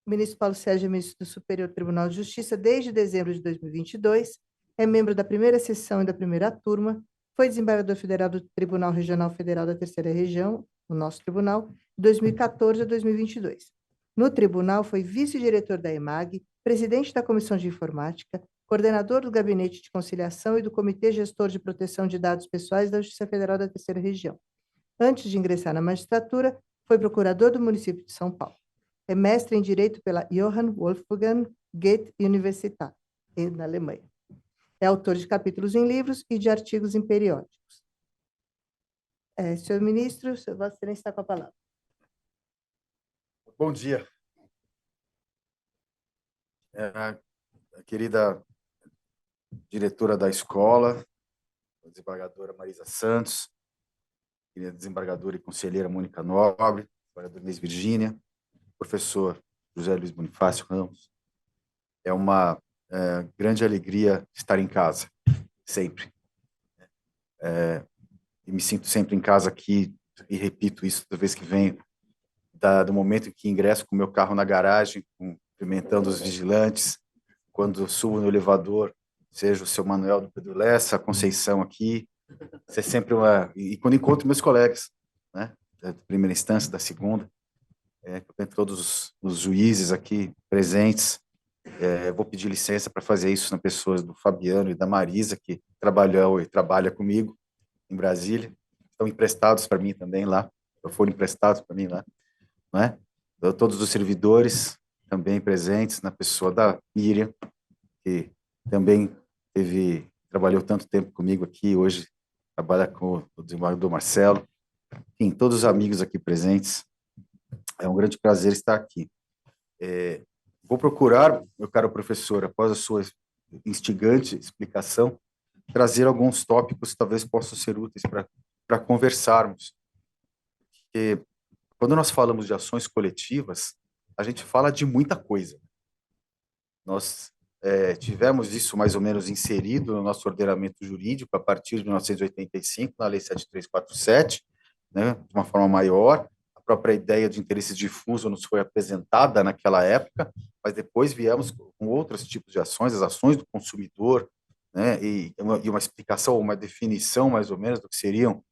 o ministro Paulo Sérgio é ministro do Superior Tribunal de Justiça desde dezembro de 2022, é membro da primeira sessão e da primeira turma, foi desembargador federal do Tribunal Regional Federal da Terceira Região, o nosso tribunal, de 2014 a 2022. No tribunal, foi vice-diretor da EMAG, presidente da Comissão de Informática, coordenador do Gabinete de Conciliação e do Comitê Gestor de Proteção de Dados Pessoais da Justiça Federal da Terceira Região. Antes de ingressar na magistratura, foi procurador do município de São Paulo. É mestre em Direito pela Johann Wolfgang Goethe Universität, na Alemanha. É autor de capítulos em livros e de artigos em periódicos. Senhor ministro, Vossa Excelência está com a palavra. Bom dia. A querida diretora da escola, a desembargadora Marisa Santos, a querida desembargadora e conselheira Mônica Nobre, desembargadora Inês Virgínia, professor José Luiz Bonifácio Ramos. É uma grande alegria estar em casa, sempre. E me sinto sempre em casa aqui, e repito isso toda vez que venho, do momento em que ingresso com o meu carro na garagem, cumprimentando os vigilantes, quando subo no elevador, seja o seu Manuel do Pedro Lessa, a Conceição aqui, é sempre e quando encontro meus colegas, né, da primeira instância, da segunda, todos os juízes aqui presentes, vou pedir licença para fazer isso na pessoa do Fabiano e da Marisa, que trabalhou e trabalha comigo em Brasília, estão emprestados para mim também lá, foram emprestados para mim lá, né? Todos os servidores também presentes, na pessoa da Miriam, que também trabalhou tanto tempo comigo aqui, hoje trabalha com o desembargador Marcelo, enfim, todos os amigos aqui presentes, é um grande prazer estar aqui. Vou procurar, meu caro professor, após a sua instigante explicação, trazer alguns tópicos que talvez possam ser úteis para conversarmos. Porque quando nós falamos de ações coletivas, a gente fala de muita coisa. Nós tivemos isso mais ou menos inserido no nosso ordenamento jurídico a partir de 1985, na Lei 7347, né, de uma forma maior. A própria ideia de interesse difuso nos foi apresentada naquela época, mas depois viemos com outros tipos de ações, as ações do consumidor, né, e uma explicação, uma definição mais ou menos do que seriam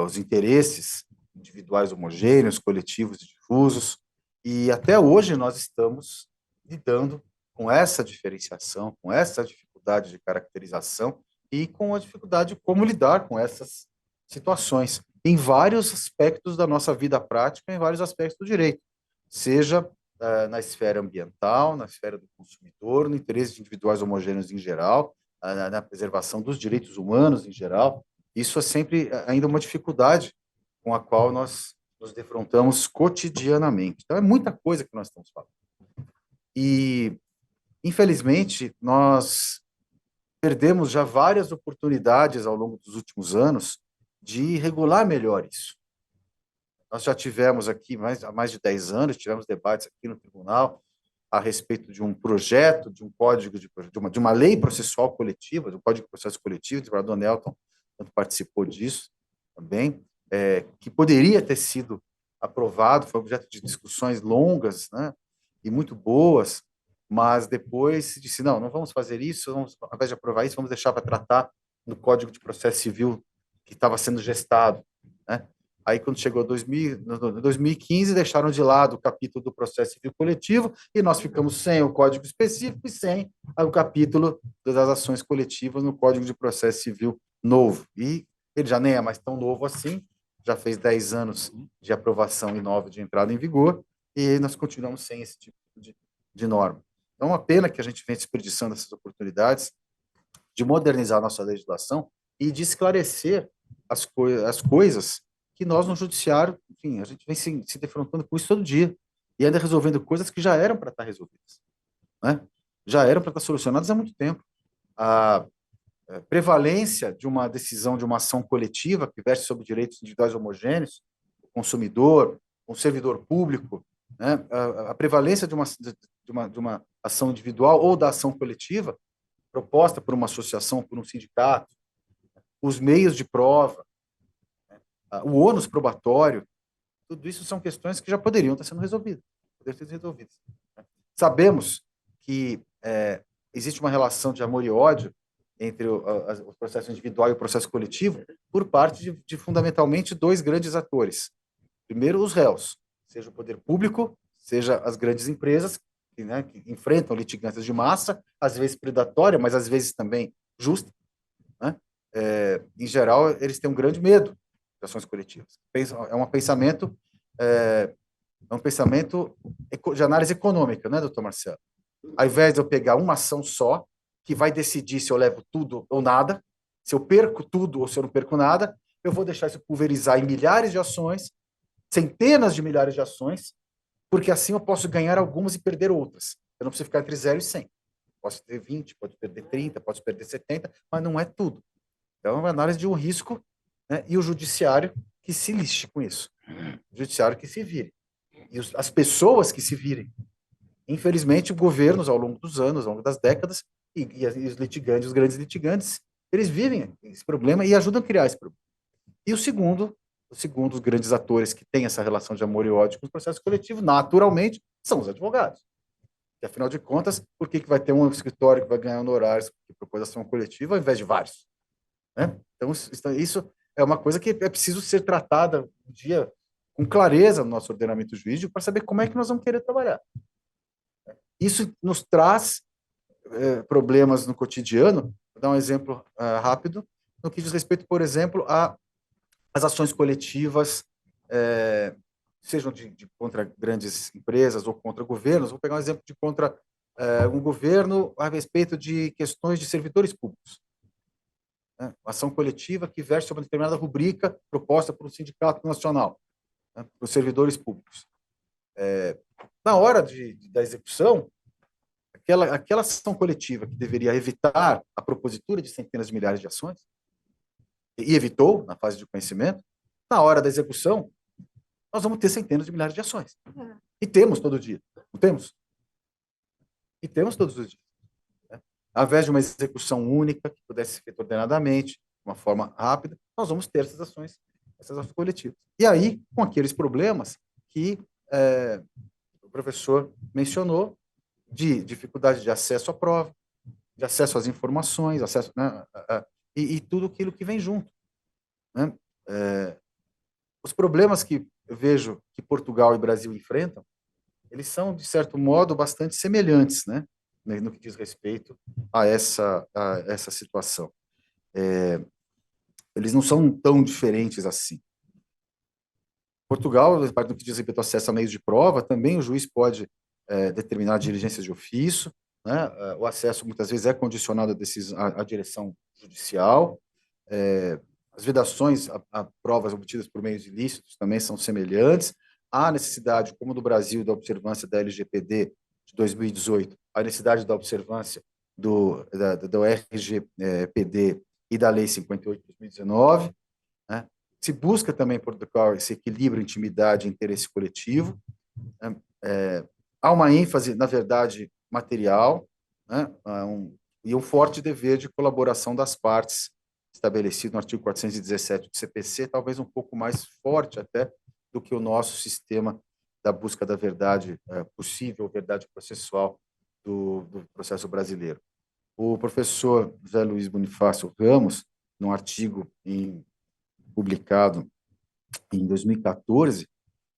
os interesses individuais homogêneos, coletivos e difusos, e até hoje nós estamos lidando com essa diferenciação, com essa dificuldade de caracterização e com a dificuldade de como lidar com essas situações em vários aspectos da nossa vida prática, em vários aspectos do direito, seja na esfera ambiental, na esfera do consumidor, no interesse de individuais homogêneos em geral, na preservação dos direitos humanos em geral. Isso é sempre ainda uma dificuldade com a qual nós nos defrontamos cotidianamente. Então, é muita coisa que nós estamos falando. E, infelizmente, nós perdemos já várias oportunidades ao longo dos últimos anos de regular melhor isso. Nós já tivemos aqui, há mais de 10 anos, tivemos debates aqui no tribunal a respeito de um projeto, de um código, de uma lei processual coletiva, do Código de Processo Coletivo, o desembargador Nelton participou disso também, que poderia ter sido aprovado, foi objeto de discussões longas, né, e muito boas, mas depois se disse, não vamos fazer isso, ao invés de aprovar isso, vamos deixar para tratar no Código de Processo Civil que estava sendo gestado, né? Aí, quando chegou 2015, deixaram de lado o capítulo do processo civil coletivo e nós ficamos sem o código específico e sem o capítulo das ações coletivas no Código de Processo Civil novo. E ele já nem é mais tão novo assim, já fez 10 anos de aprovação e 9 de entrada em vigor, e nós continuamos sem esse tipo de norma. Então, é uma pena que a gente venha desperdiçando essas oportunidades de modernizar a nossa legislação e de esclarecer as coisas que nós, no judiciário, enfim, a gente vem se defrontando com isso todo dia, e ainda resolvendo coisas que já eram para estar resolvidas, né? Já eram para estar solucionadas há muito tempo. A prevalência de uma decisão, de uma ação coletiva que verte sobre direitos individuais homogêneos, o consumidor, o servidor público, né? A prevalência de uma ação individual ou da ação coletiva proposta por uma associação, por um sindicato, os meios de prova, o ônus probatório, Tudo isso são questões que já poderiam estar sendo resolvidas. Sabemos que existe uma relação de amor e ódio entre o processo individual e o processo coletivo por parte de fundamentalmente dois grandes atores. Primeiro, os réus, seja o poder público, seja as grandes empresas, que enfrentam litigâncias de massa, às vezes predatória, mas às vezes também justa. Né? Em geral, eles têm um grande medo de ações coletivas. É um pensamento de análise econômica, né, doutor Marcelo? Ao invés de eu pegar uma ação só, que vai decidir se eu levo tudo ou nada, se eu perco tudo ou se eu não perco nada, eu vou deixar isso pulverizar em milhares de ações, centenas de milhares de ações, porque assim eu posso ganhar algumas e perder outras. Eu não preciso ficar entre 0 e 100. Posso ter 20, pode perder 30, posso perder 70, mas não é tudo. Então, é uma análise de um risco, né? E o judiciário que se lixe com isso. O judiciário que se vire. E as pessoas que se virem. Infelizmente, governos, ao longo dos anos, ao longo das décadas, e os litigantes, os grandes litigantes, eles vivem esse problema e ajudam a criar esse problema. E o segundo, os grandes atores que têm essa relação de amor e ódio com o processo coletivo, naturalmente, são os advogados. E, afinal de contas, por que vai ter um escritório que vai ganhar honorários por propôs ação coletiva ao invés de vários? Né? Então, isso é uma coisa que é preciso ser tratada um dia com clareza no nosso ordenamento jurídico para saber como é que nós vamos querer trabalhar. Isso nos traz problemas no cotidiano. Vou dar um exemplo rápido, no que diz respeito, por exemplo, às ações coletivas, sejam contra grandes empresas ou contra governos. Vou pegar um exemplo de contra um governo a respeito de questões de servidores públicos. Uma ação coletiva que verte sobre uma determinada rubrica proposta por um sindicato nacional, para os servidores públicos. Na hora da execução, aquela ação coletiva que deveria evitar a propositura de centenas de milhares de ações, e evitou, na fase de conhecimento, na hora da execução, nós vamos ter centenas de milhares de ações. E temos todo dia, não temos? E temos todos os dias. Ao invés de uma execução única, que pudesse ser feita ordenadamente, de uma forma rápida, nós vamos ter essas ações coletivas. E aí, com aqueles problemas que o professor mencionou, de dificuldade de acesso à prova, de acesso às informações, acesso, né, e tudo aquilo que vem junto. Né? Os problemas que eu vejo que Portugal e Brasil enfrentam, eles são, de certo modo, bastante semelhantes, né, no que diz respeito a essa situação. Eles não são tão diferentes assim. Portugal, no que diz respeito ao acesso a meios de prova, também o juiz pode determinar diligências de ofício, né? O acesso, muitas vezes, é condicionado à direção judicial. As vedações a provas obtidas por meios ilícitos também são semelhantes. Há necessidade, como no Brasil, da observância da LGPD de 2018, a necessidade da observância do RGPD e da Lei 58 de 2019. Né? Se busca também, em Portugal, esse equilíbrio, intimidade e interesse coletivo. Há uma ênfase, na verdade, material, né? E um forte dever de colaboração das partes, estabelecido no artigo 417 do CPC, talvez um pouco mais forte até do que o nosso sistema da busca da verdade possível, verdade processual do processo brasileiro. O professor José Luiz Bonifácio Ramos, num artigo publicado em 2014,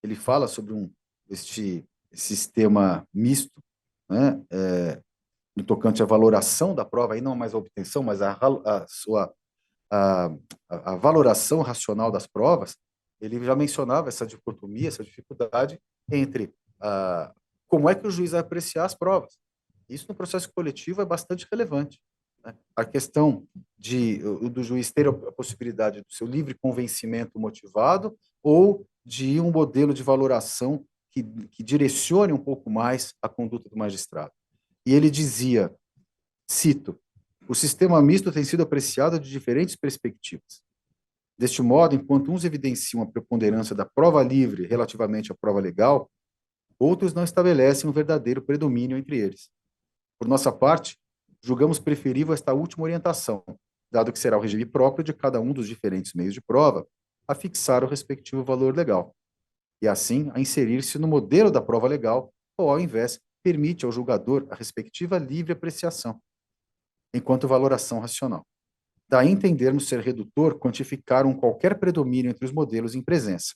ele fala sobre este sistema misto, né, no tocante à valoração da prova, aí não mais a obtenção, mas a valoração racional das provas. Ele já mencionava essa dicotomia, essa dificuldade entre como é que o juiz vai apreciar as provas. Isso no processo coletivo é bastante relevante. Né? A questão do juiz ter a possibilidade do seu livre convencimento motivado ou de um modelo de valoração que direcione um pouco mais a conduta do magistrado. E ele dizia, cito, o sistema misto tem sido apreciado de diferentes perspectivas. Deste modo, enquanto uns evidenciam a preponderância da prova livre relativamente à prova legal, outros não estabelecem um verdadeiro predomínio entre eles. Por nossa parte, julgamos preferível esta última orientação, dado que será o regime próprio de cada um dos diferentes meios de prova a fixar o respectivo valor legal. e, assim, a inserir-se no modelo da prova legal, ou, ao invés, permite ao julgador a respectiva livre apreciação, enquanto valoração racional. Daí entendermos ser redutor quantificar um qualquer predomínio entre os modelos em presença.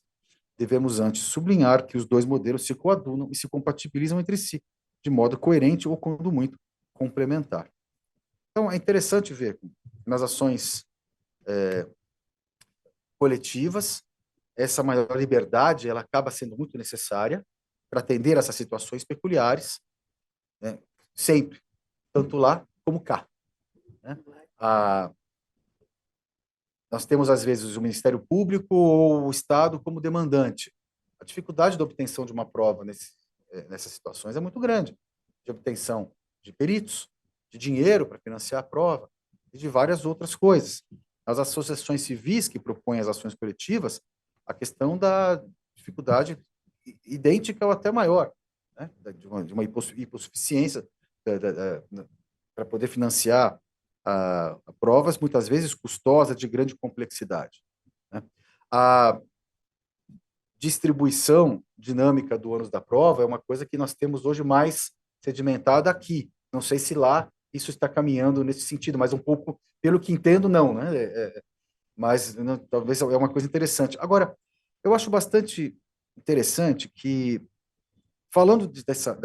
Devemos antes sublinhar que os dois modelos se coadunam e se compatibilizam entre si, de modo coerente ou, quando muito, complementar. Então, é interessante ver nas ações coletivas, essa maior liberdade ela acaba sendo muito necessária para atender essas situações peculiares, né? Sempre, tanto lá como cá. Né? Nós temos, às vezes, o Ministério Público ou o Estado como demandante. A dificuldade da obtenção de uma prova nessas situações é muito grande, de obtenção de peritos, de dinheiro para financiar a prova e de várias outras coisas. As associações civis que propõem as ações coletivas, a questão da dificuldade idêntica ou até maior, né? de uma hipossuficiência para poder financiar provas, muitas vezes custosas, de grande complexidade. Né? A distribuição dinâmica do ônus da prova é uma coisa que nós temos hoje mais sedimentada aqui. Não sei se lá isso está caminhando nesse sentido, mas um pouco, pelo que entendo, não. Né? Mas não, talvez é uma coisa interessante. Agora, eu acho bastante interessante que, falando dessa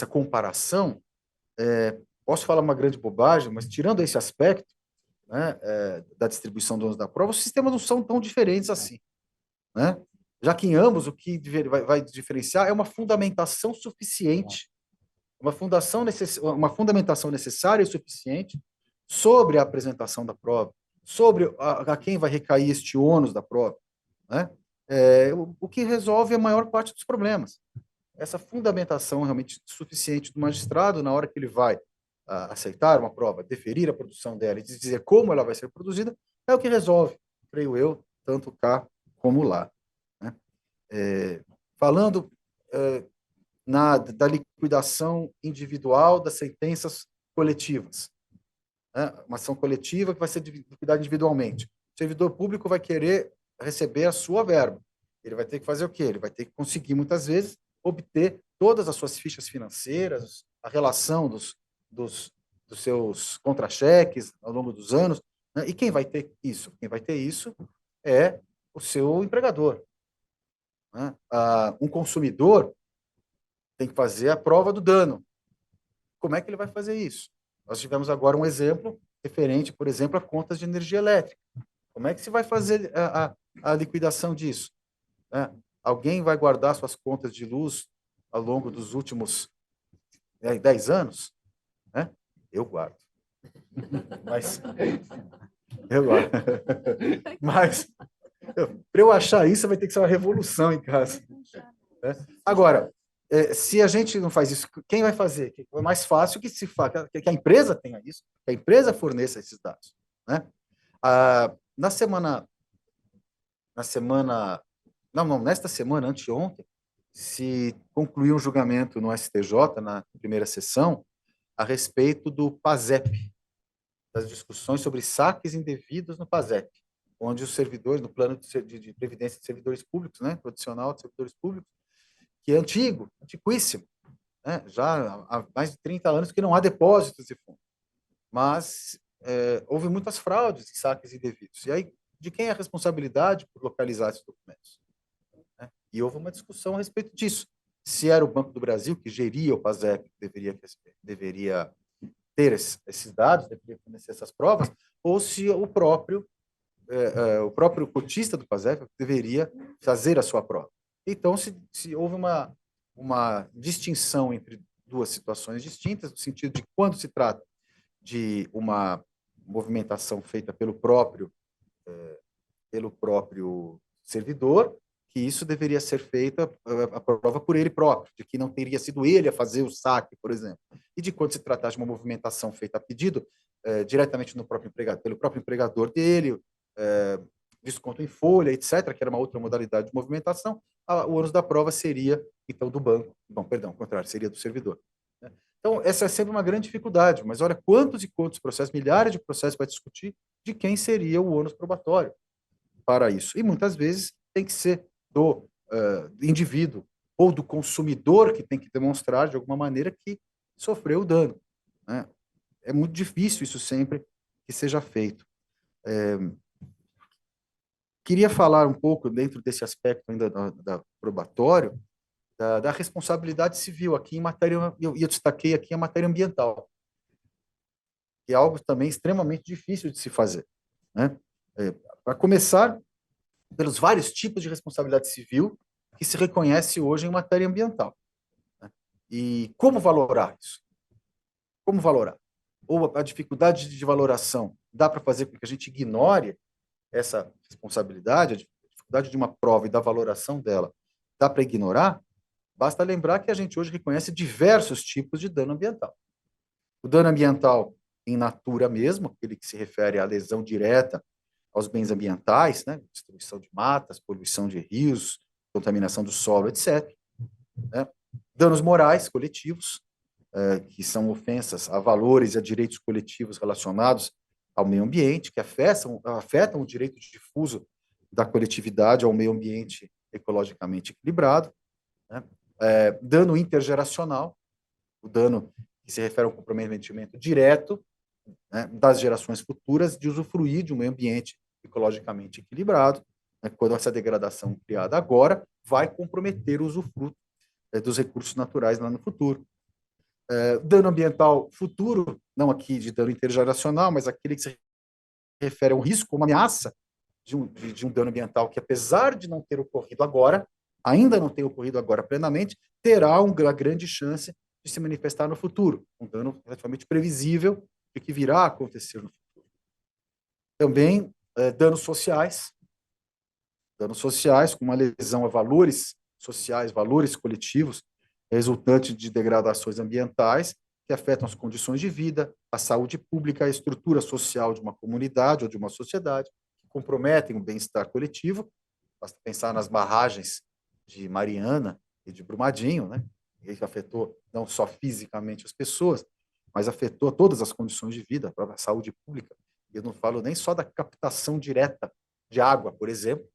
comparação, posso falar uma grande bobagem, mas tirando esse aspecto, né, da distribuição do ônus da prova, os sistemas não são tão diferentes assim. Né? Já que em ambos o que vai diferenciar é uma fundamentação suficiente, uma fundamentação necessária e suficiente sobre a apresentação da prova, sobre a quem vai recair este ônus da prova. Né? O que resolve a maior parte dos problemas. Essa fundamentação realmente suficiente do magistrado, na hora que ele vai aceitar uma prova, deferir a produção dela e dizer como ela vai ser produzida, é o que resolve, creio eu, tanto cá como lá. Né? Falando da liquidação individual das sentenças coletivas. Né? Uma ação coletiva que vai ser liquidada individualmente. O servidor público vai querer receber a sua verba. Ele vai ter que fazer o quê? Ele vai ter que conseguir, muitas vezes, obter todas as suas fichas financeiras, a relação dos seus contra-cheques ao longo dos anos. Né? E quem vai ter isso? Quem vai ter isso é o seu empregador. Né? Um consumidor tem que fazer a prova do dano. Como é que ele vai fazer isso? Nós tivemos agora um exemplo referente, por exemplo, a contas de energia elétrica. Como é que se vai fazer a liquidação disso? Né? Alguém vai guardar suas contas de luz ao longo dos últimos 10 anos? Né? Eu guardo. Mas para eu achar isso, vai ter que ser uma revolução em casa. Né? Agora, se a gente não faz isso, quem vai fazer? É mais fácil que a empresa tenha isso, que a empresa forneça esses dados. Né? Nesta semana, anteontem, se concluiu um julgamento no STJ, na primeira sessão, a respeito do PASEP, das discussões sobre saques indevidos no PASEP, onde os servidores, no plano de previdência de servidores públicos, né, tradicional de servidores públicos, que é antigo, antiquíssimo, né, já há mais de 30 anos que não há depósitos de fundo. Mas houve muitas fraudes e saques indevidos. E aí, de quem é a responsabilidade por localizar esses documentos? Né? E houve uma discussão a respeito disso. Se era o Banco do Brasil que geria o PASEP, que deveria ter esses dados, deveria fornecer essas provas, ou se o próprio cotista do PASEP deveria fazer a sua prova. Então, se houve uma distinção entre duas situações distintas, no sentido de quando se trata de uma movimentação feita pelo próprio servidor, que isso deveria ser feita a prova por ele próprio, de que não teria sido ele a fazer o saque, por exemplo. E de quando se tratar de uma movimentação feita a pedido diretamente pelo próprio empregador dele, desconto em folha, etc., que era uma outra modalidade de movimentação, o ônus da prova seria, então, do banco. Bom, perdão, ao contrário, seria do servidor. Né? Então, essa é sempre uma grande dificuldade, mas olha quantos e quantos processos, milhares de processos para discutir de quem seria o ônus probatório para isso. E muitas vezes tem que ser do indivíduo ou do consumidor que tem que demonstrar, de alguma maneira, que sofreu o dano, né? É muito difícil isso sempre que seja feito. Queria falar um pouco, dentro desse aspecto ainda da probatório, da responsabilidade civil aqui em matéria, eu destaquei aqui a matéria ambiental, que é algo também extremamente difícil de se fazer, né? Para começar, pelos vários tipos de responsabilidade civil que se reconhece hoje em matéria ambiental, né? E como valorar isso? Como valorar? Ou a dificuldade de valoração dá para fazer com que a gente ignore essa responsabilidade, a dificuldade de uma prova e da valoração dela, dá para ignorar? Basta lembrar que a gente hoje reconhece diversos tipos de dano ambiental. O dano ambiental em natura mesmo, aquele que se refere à lesão direta aos bens ambientais, né? Destruição de matas, poluição de rios, contaminação do solo, etc., né? Danos morais coletivos, que são ofensas a valores e a direitos coletivos relacionados ao meio ambiente, que afetam o direito difuso da coletividade ao meio ambiente ecologicamente equilibrado, né? Dano intergeracional, o dano que se refere ao comprometimento direto, né, das gerações futuras de usufruir de um meio ambiente ecologicamente equilibrado, né, quando essa degradação criada agora vai comprometer o usufruto dos recursos naturais lá no futuro. Dano ambiental futuro, não aqui de dano intergeracional, mas aquele que se refere a um risco, uma ameaça de um dano ambiental que, apesar de não ter ocorrido agora, ainda não ter ocorrido agora plenamente, terá uma grande chance de se manifestar no futuro, um dano relativamente previsível de que virá a acontecer no futuro. Também danos sociais com uma lesão a valores sociais, valores coletivos, resultante de degradações ambientais que afetam as condições de vida, a saúde pública, a estrutura social de uma comunidade ou de uma sociedade, que comprometem o bem-estar coletivo. Basta pensar nas barragens de Mariana e de Brumadinho, né? Que afetou não só fisicamente as pessoas, mas afetou todas as condições de vida, a própria saúde pública. E eu não falo nem só da captação direta de água, por exemplo,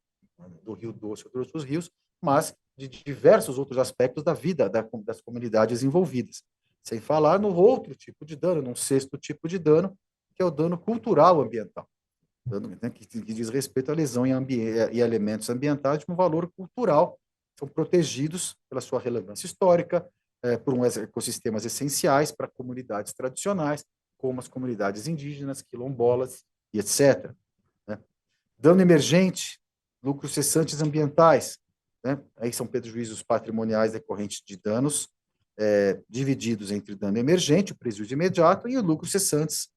do Rio Doce ou dos outros rios, mas de diversos outros aspectos da vida das comunidades envolvidas. Sem falar no outro tipo de dano, num sexto tipo de dano, que é o dano cultural ambiental, dano, né, que diz respeito à lesão e elementos ambientais de um valor cultural, são protegidos pela sua relevância histórica, por ecossistemas essenciais para comunidades tradicionais, como as comunidades indígenas, quilombolas e etc., né? Dano emergente, lucros cessantes ambientais, né? Aí são prejuízos patrimoniais decorrentes de danos, divididos entre dano emergente, o prejuízo imediato, e os lucros cessantes,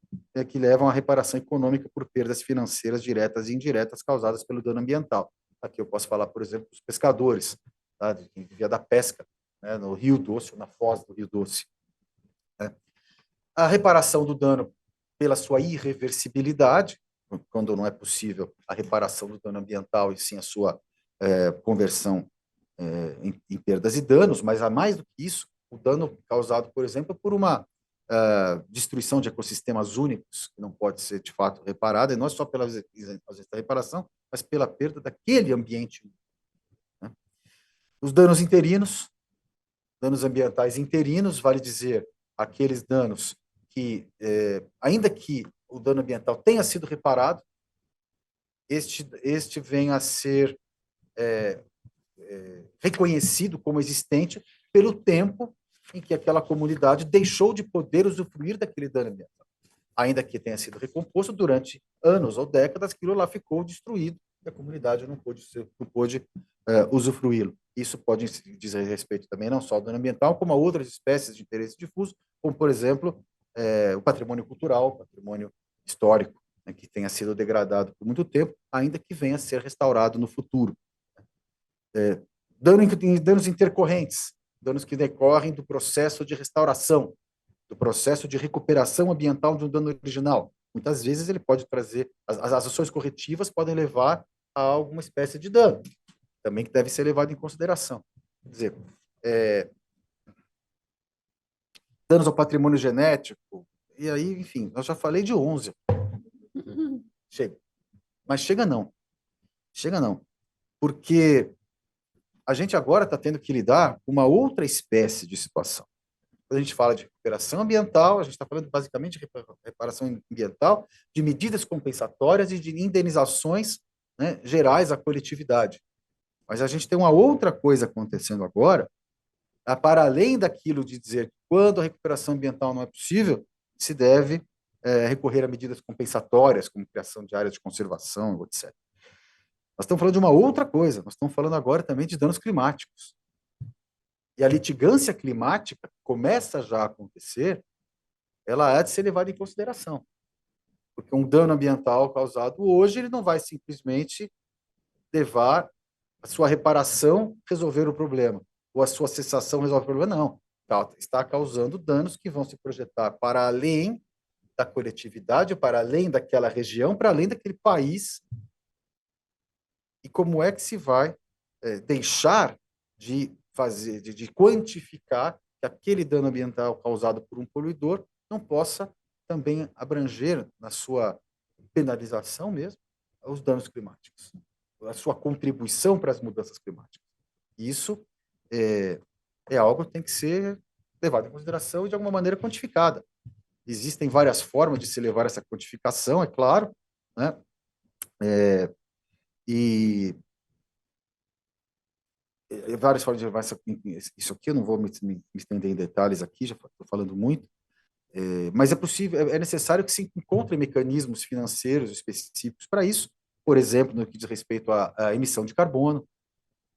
que levam à reparação econômica por perdas financeiras diretas e indiretas causadas pelo dano ambiental. Aqui eu posso falar, por exemplo, dos pescadores, tá? De quem vivia da pesca, né, no Rio Doce, ou na foz do Rio Doce, né? A reparação do dano pela sua irreversibilidade, quando não é possível a reparação do dano ambiental, e sim a sua conversão em perdas e danos, mas a mais do que isso, o dano causado, por exemplo, por uma destruição de ecossistemas únicos, que não pode ser, de fato, reparada, e não é só pela ausência da reparação, mas pela perda daquele ambiente, né? Os danos interinos, danos ambientais interinos, vale dizer, aqueles danos que, ainda que o dano ambiental tenha sido reparado, este vem a ser reconhecido como existente pelo tempo em que aquela comunidade deixou de poder usufruir daquele dano ambiental. Ainda que tenha sido recomposto durante anos ou décadas, aquilo lá ficou destruído e a comunidade não pôde usufruí-lo. Isso pode dizer respeito também não só ao dano ambiental, como a outras espécies de interesse difuso, como, por exemplo, o patrimônio cultural, o patrimônio histórico, né, que tenha sido degradado por muito tempo, ainda que venha a ser restaurado no futuro. Danos intercorrentes, danos que decorrem do processo de restauração, do processo de recuperação ambiental de um dano original. Muitas vezes ele pode trazer, as ações corretivas podem levar a alguma espécie de dano, também que deve ser levado em consideração. Quer dizer, danos ao patrimônio genético, e aí, enfim, eu já falei de 11. Chega. Mas chega não, porque a gente agora está tendo que lidar com uma outra espécie de situação. Quando a gente fala de recuperação ambiental, a gente está falando basicamente de reparação ambiental, de medidas compensatórias e de indenizações, né, gerais à coletividade. Mas a gente tem uma outra coisa acontecendo agora, para além daquilo de dizer que quando a recuperação ambiental não é possível, se deve recorrer a medidas compensatórias, como criação de áreas de conservação, etc. Nós estamos falando de uma outra coisa, nós estamos falando agora também de danos climáticos. E a litigância climática começa já a acontecer, ela há de ser levada em consideração. Porque um dano ambiental causado hoje, ele não vai simplesmente levar a sua reparação resolver o problema, ou a sua cessação resolver o problema, não. Está causando danos que vão se projetar para além da coletividade, para além daquela região, para além daquele país. E como é que se vai deixar de fazer, de quantificar que aquele dano ambiental causado por um poluidor não possa também abranger, na sua penalização mesmo, os danos climáticos, a sua contribuição para as mudanças climáticas. Isso é algo que tem que ser levado em consideração e, de alguma maneira, quantificada. Existem várias formas de se levar essa quantificação, é claro, né? E várias formas de levar isso aqui, eu não vou me estender em detalhes aqui, já estou falando muito, mas é possível, é necessário que se encontrem mecanismos financeiros específicos para isso, por exemplo, no que diz respeito à emissão de carbono,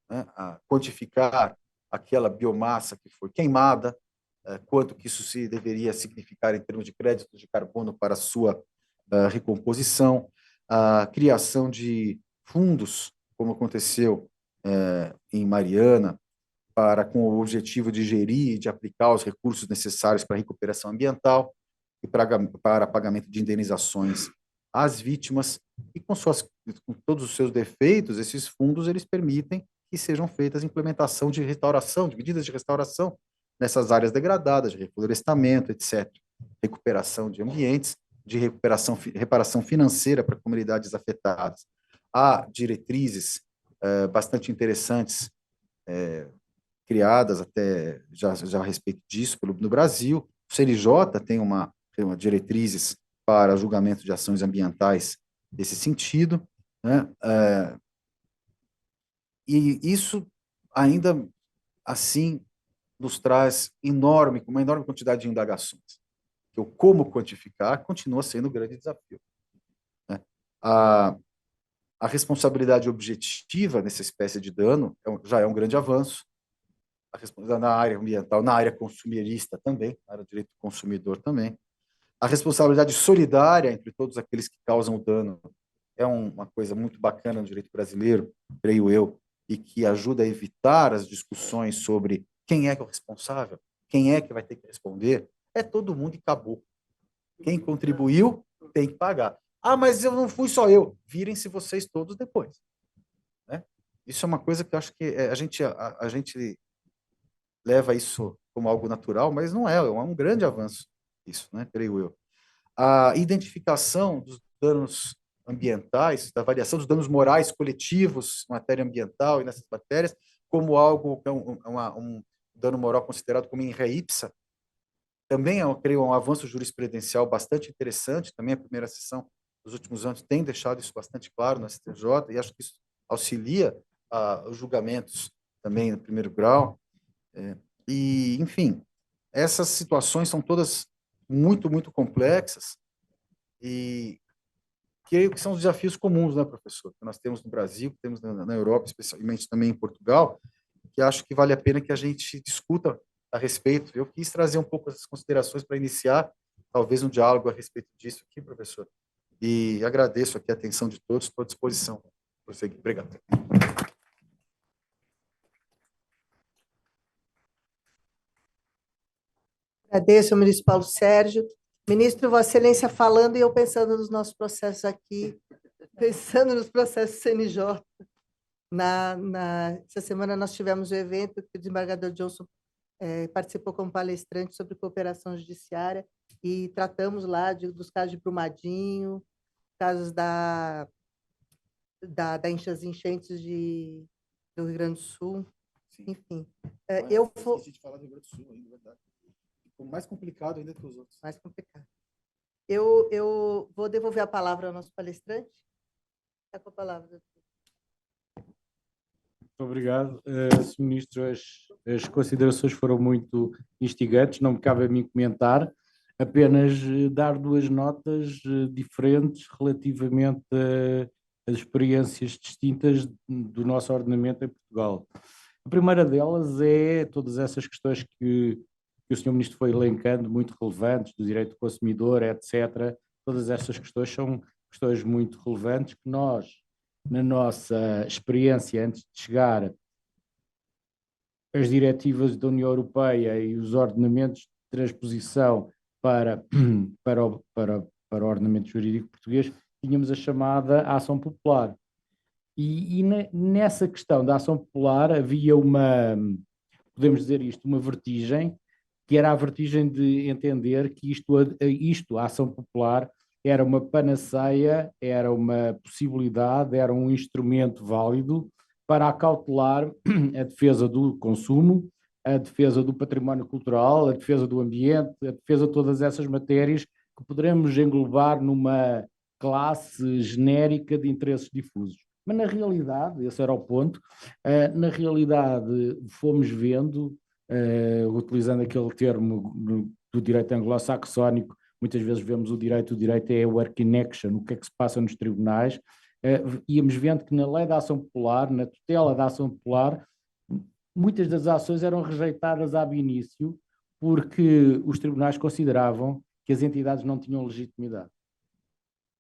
né, a quantificar aquela biomassa que foi queimada, quanto que isso se deveria significar em termos de créditos de carbono para a sua recomposição, a criação de fundos, como aconteceu em Mariana, com o objetivo de gerir e de aplicar os recursos necessários para a recuperação ambiental e para pagamento de indenizações às vítimas, e com todos os seus defeitos, esses fundos eles permitem que sejam feitas implementação de restauração, de medidas de restauração nessas áreas degradadas, de reflorestamento, etc. Recuperação de ambientes, de reparação financeira para comunidades afetadas. Há diretrizes bastante interessantes criadas até já a respeito disso no Brasil. O CNJ tem uma diretrizes para julgamento de ações ambientais nesse sentido, né? E isso ainda assim nos traz uma enorme quantidade de indagações. Que o como quantificar continua sendo um grande desafio, né? A responsabilidade objetiva nessa espécie de dano já é um grande avanço. A responsabilidade na área ambiental, na área consumerista também, na área do direito do consumidor também. A responsabilidade solidária entre todos aqueles que causam o dano é uma coisa muito bacana no direito brasileiro, creio eu, e que ajuda a evitar as discussões sobre quem é que é o responsável, quem é que vai ter que responder. É todo mundo e acabou. Quem contribuiu tem que pagar. Ah, mas eu não fui só eu. Virem-se vocês todos depois. Né? Isso é uma coisa que eu acho que a gente leva isso como algo natural, mas não é um grande avanço isso, né? Creio eu. A identificação dos danos ambientais, da avaliação dos danos morais coletivos em matéria ambiental e nessas matérias, como algo que é um dano moral considerado como in re ipsa, também eu creio um avanço jurisprudencial bastante interessante. Também a primeira sessão dos últimos anos tem deixado isso bastante claro no STJ, e acho que isso auxilia os julgamentos também no primeiro grau. E, enfim, essas situações são todas muito, muito complexas e creio que são os desafios comuns, né, professor? Que nós temos no Brasil, que temos na Europa, especialmente também em Portugal, que acho que vale a pena que a gente discuta a respeito. Eu quis trazer um pouco essas considerações para iniciar, talvez, um diálogo a respeito disso aqui, professor. E agradeço aqui a atenção de todos, estou à disposição. Obrigado. Agradeço ao ministro Paulo Sérgio. Ministro, Vossa Excelência falando e eu pensando nos nossos processos aqui, pensando nos processos CNJ. Essa semana nós tivemos um evento que o desembargador Johnson participou como palestrante sobre cooperação judiciária e tratamos lá dos casos de Brumadinho, casos das enchentes do Rio Grande do Sul, Enfim, Ah, eu vou... esqueci de falar do Rio Grande do Sul ainda, verdade. Ficou mais complicado ainda que os outros. Mais complicado. Eu vou devolver a palavra ao nosso palestrante. Está com a palavra, doutor. Muito obrigado. Sr. Ministro, as considerações foram muito instigantes, não me cabe a mim comentar, apenas dar duas notas diferentes relativamente às experiências distintas do nosso ordenamento em Portugal. A primeira delas é todas essas questões que o Sr. Ministro foi elencando, muito relevantes, do direito do consumidor, etc. Todas essas questões são questões muito relevantes que nós, na nossa experiência antes de chegar as diretivas da União Europeia e os ordenamentos de transposição para o ordenamento jurídico português, tínhamos a chamada ação popular. E nessa questão da ação popular havia podemos dizer isto, uma vertigem, que era a vertigem de entender que a ação popular, era uma panaceia, era uma possibilidade, era um instrumento válido para acautelar a defesa do consumo, a defesa do património cultural, a defesa do ambiente, a defesa de todas essas matérias que poderemos englobar numa classe genérica de interesses difusos. Mas na realidade, esse era o ponto, na realidade fomos vendo, utilizando aquele termo do direito anglo-saxónico, muitas vezes vemos o direito é work in action, o que é que se passa nos tribunais, íamos vendo que na lei da ação popular, na tutela da ação popular, muitas das ações eram rejeitadas ab início, porque os tribunais consideravam que as entidades não tinham legitimidade.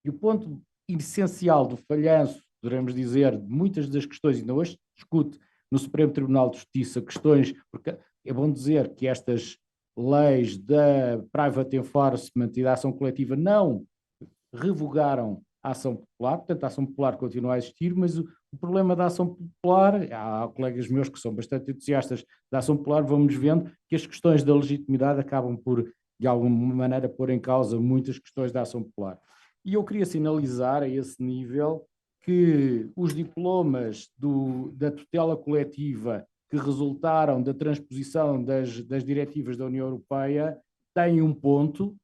E o ponto essencial do falhanço, poderemos dizer, de muitas das questões, ainda hoje discute no Supremo Tribunal de Justiça questões, porque é bom dizer que estas leis da private enforcement e da ação coletiva não revogaram a ação popular, portanto a ação popular continua a existir, mas o problema da ação popular, há colegas meus que são bastante entusiastas da ação popular, vamos vendo que as questões da legitimidade acabam por, de alguma maneira, pôr em causa muitas questões da ação popular. E eu queria sinalizar a esse nível que os diplomas da tutela coletiva que resultaram da transposição das diretivas da União Europeia têm um ponto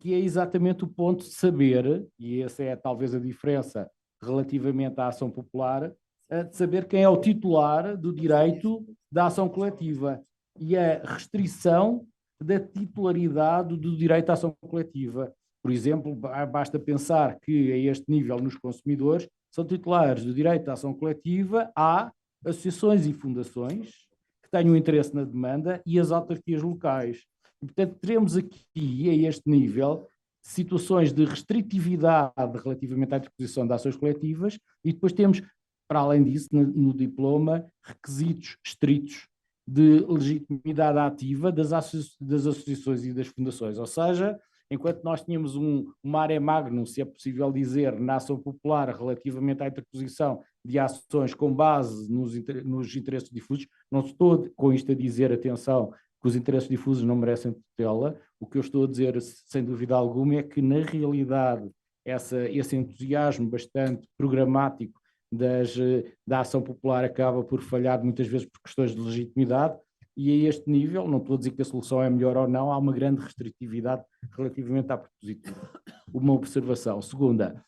que é exatamente o ponto de saber, e essa é talvez a diferença relativamente à ação popular, de saber quem é o titular do direito da ação coletiva e a restrição da titularidade do direito à ação coletiva. Por exemplo, basta pensar que a este nível nos consumidores são titulares do direito à ação coletiva há associações e fundações que têm um interesse na demanda e as autarquias locais. E, portanto, teremos aqui, a este nível, situações de restritividade relativamente à disposição de ações coletivas e depois temos, para além disso, no diploma, requisitos estritos de legitimidade ativa das associações e das fundações. Ou seja, enquanto nós tínhamos um mare magnum, se é possível dizer, na ação popular relativamente à interposição de ações com base nos interesses difusos, não estou com isto a dizer, atenção, que os interesses difusos não merecem tutela. O que eu estou a dizer, sem dúvida alguma, é que, na realidade, esse entusiasmo bastante programático da ação popular acaba por falhar muitas vezes por questões de legitimidade, e a este nível, não estou a dizer que a solução é melhor ou não, há uma grande restritividade relativamente à propositura. Uma observação. Segunda,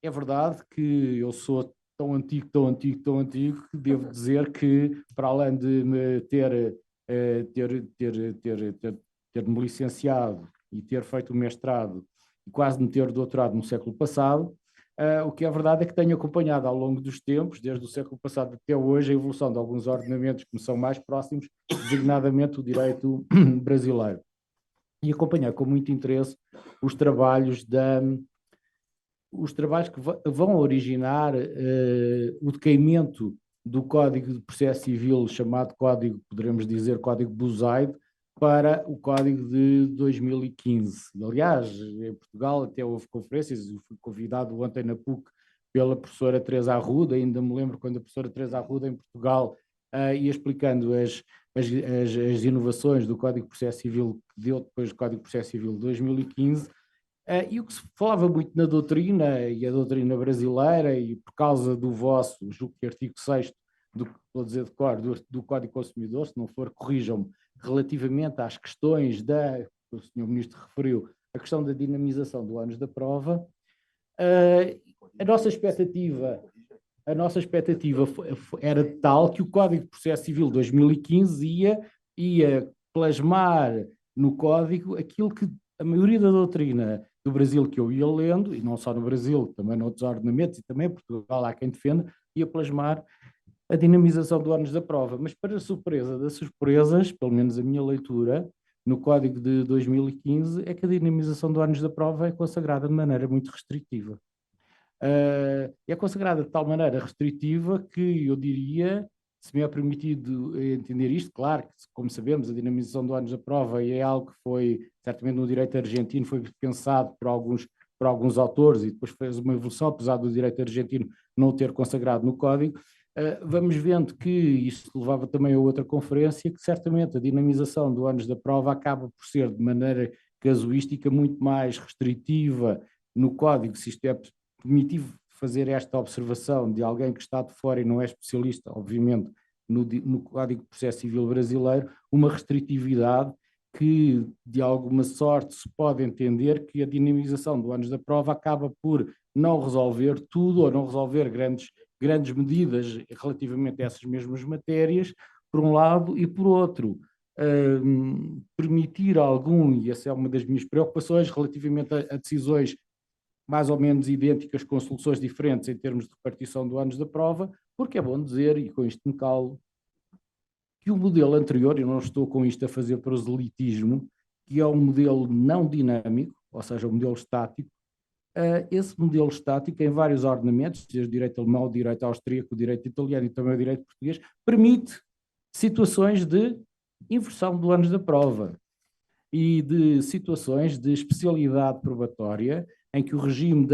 é verdade que eu sou tão antigo, que devo dizer que, para além de me ter me licenciado e ter feito o mestrado e quase me ter doutorado no século passado, o que é verdade é que tenho acompanhado ao longo dos tempos, desde o século passado até hoje, a evolução de alguns ordenamentos que me são mais próximos, designadamente o direito brasileiro. E acompanhar com muito interesse os trabalhos que vão originar o decaimento do Código de Processo Civil, chamado Código, poderemos dizer, Código Buzaide, para o Código de 2015. Aliás, em Portugal até houve conferências, eu fui convidado ontem na PUC pela professora Teresa Arruda, ainda me lembro quando a professora Teresa Arruda em Portugal ia explicando as inovações do Código de Processo Civil, que deu depois do Código de Processo Civil de 2015, e o que se falava muito na doutrina, e a doutrina brasileira, e por causa do vosso, julgo que artigo 6º vou dizer de cor, do Código Consumidor, se não for, corrijam-me, relativamente às questões o Sr. Ministro referiu, a questão da dinamização do ônus da prova. A nossa expectativa era tal que o Código de Processo Civil de 2015 ia plasmar no Código aquilo que a maioria da doutrina do Brasil que eu ia lendo, e não só no Brasil, também noutros ordenamentos, e também em Portugal há quem defenda, ia plasmar a dinamização do ônus da prova. Mas, para surpresa das surpresas, pelo menos a minha leitura, no Código de 2015, é que a dinamização do ônus da prova é consagrada de maneira muito restritiva. É consagrada de tal maneira restritiva que eu diria, se me é permitido entender isto, claro que, como sabemos, a dinamização do ônus da prova é algo que foi, certamente no direito argentino, foi pensado por alguns autores e depois fez uma evolução, apesar do direito argentino não o ter consagrado no Código. Vamos vendo que isto levava também a outra conferência, que certamente a dinamização do ônus da prova acaba por ser, de maneira casuística, muito mais restritiva no Código, se isto é permitivo fazer esta observação de alguém que está de fora e não é especialista, obviamente, no Código de Processo Civil brasileiro, uma restritividade que, de alguma sorte, se pode entender que a dinamização do ônus da prova acaba por não resolver tudo ou não resolver grandes medidas relativamente a essas mesmas matérias, por um lado, e por outro, permitir e essa é uma das minhas preocupações relativamente a decisões mais ou menos idênticas com soluções diferentes em termos de repartição do ônus da prova, porque é bom dizer, e com isto me calo, que o modelo anterior, eu não estou com isto a fazer proselitismo, que é um modelo não dinâmico, ou seja, um modelo estático. Esse modelo estático, em vários ordenamentos, desde o direito alemão, o direito austríaco, o direito italiano e também o direito português, permite situações de inversão do ônus da prova e de situações de especialidade probatória em que o regime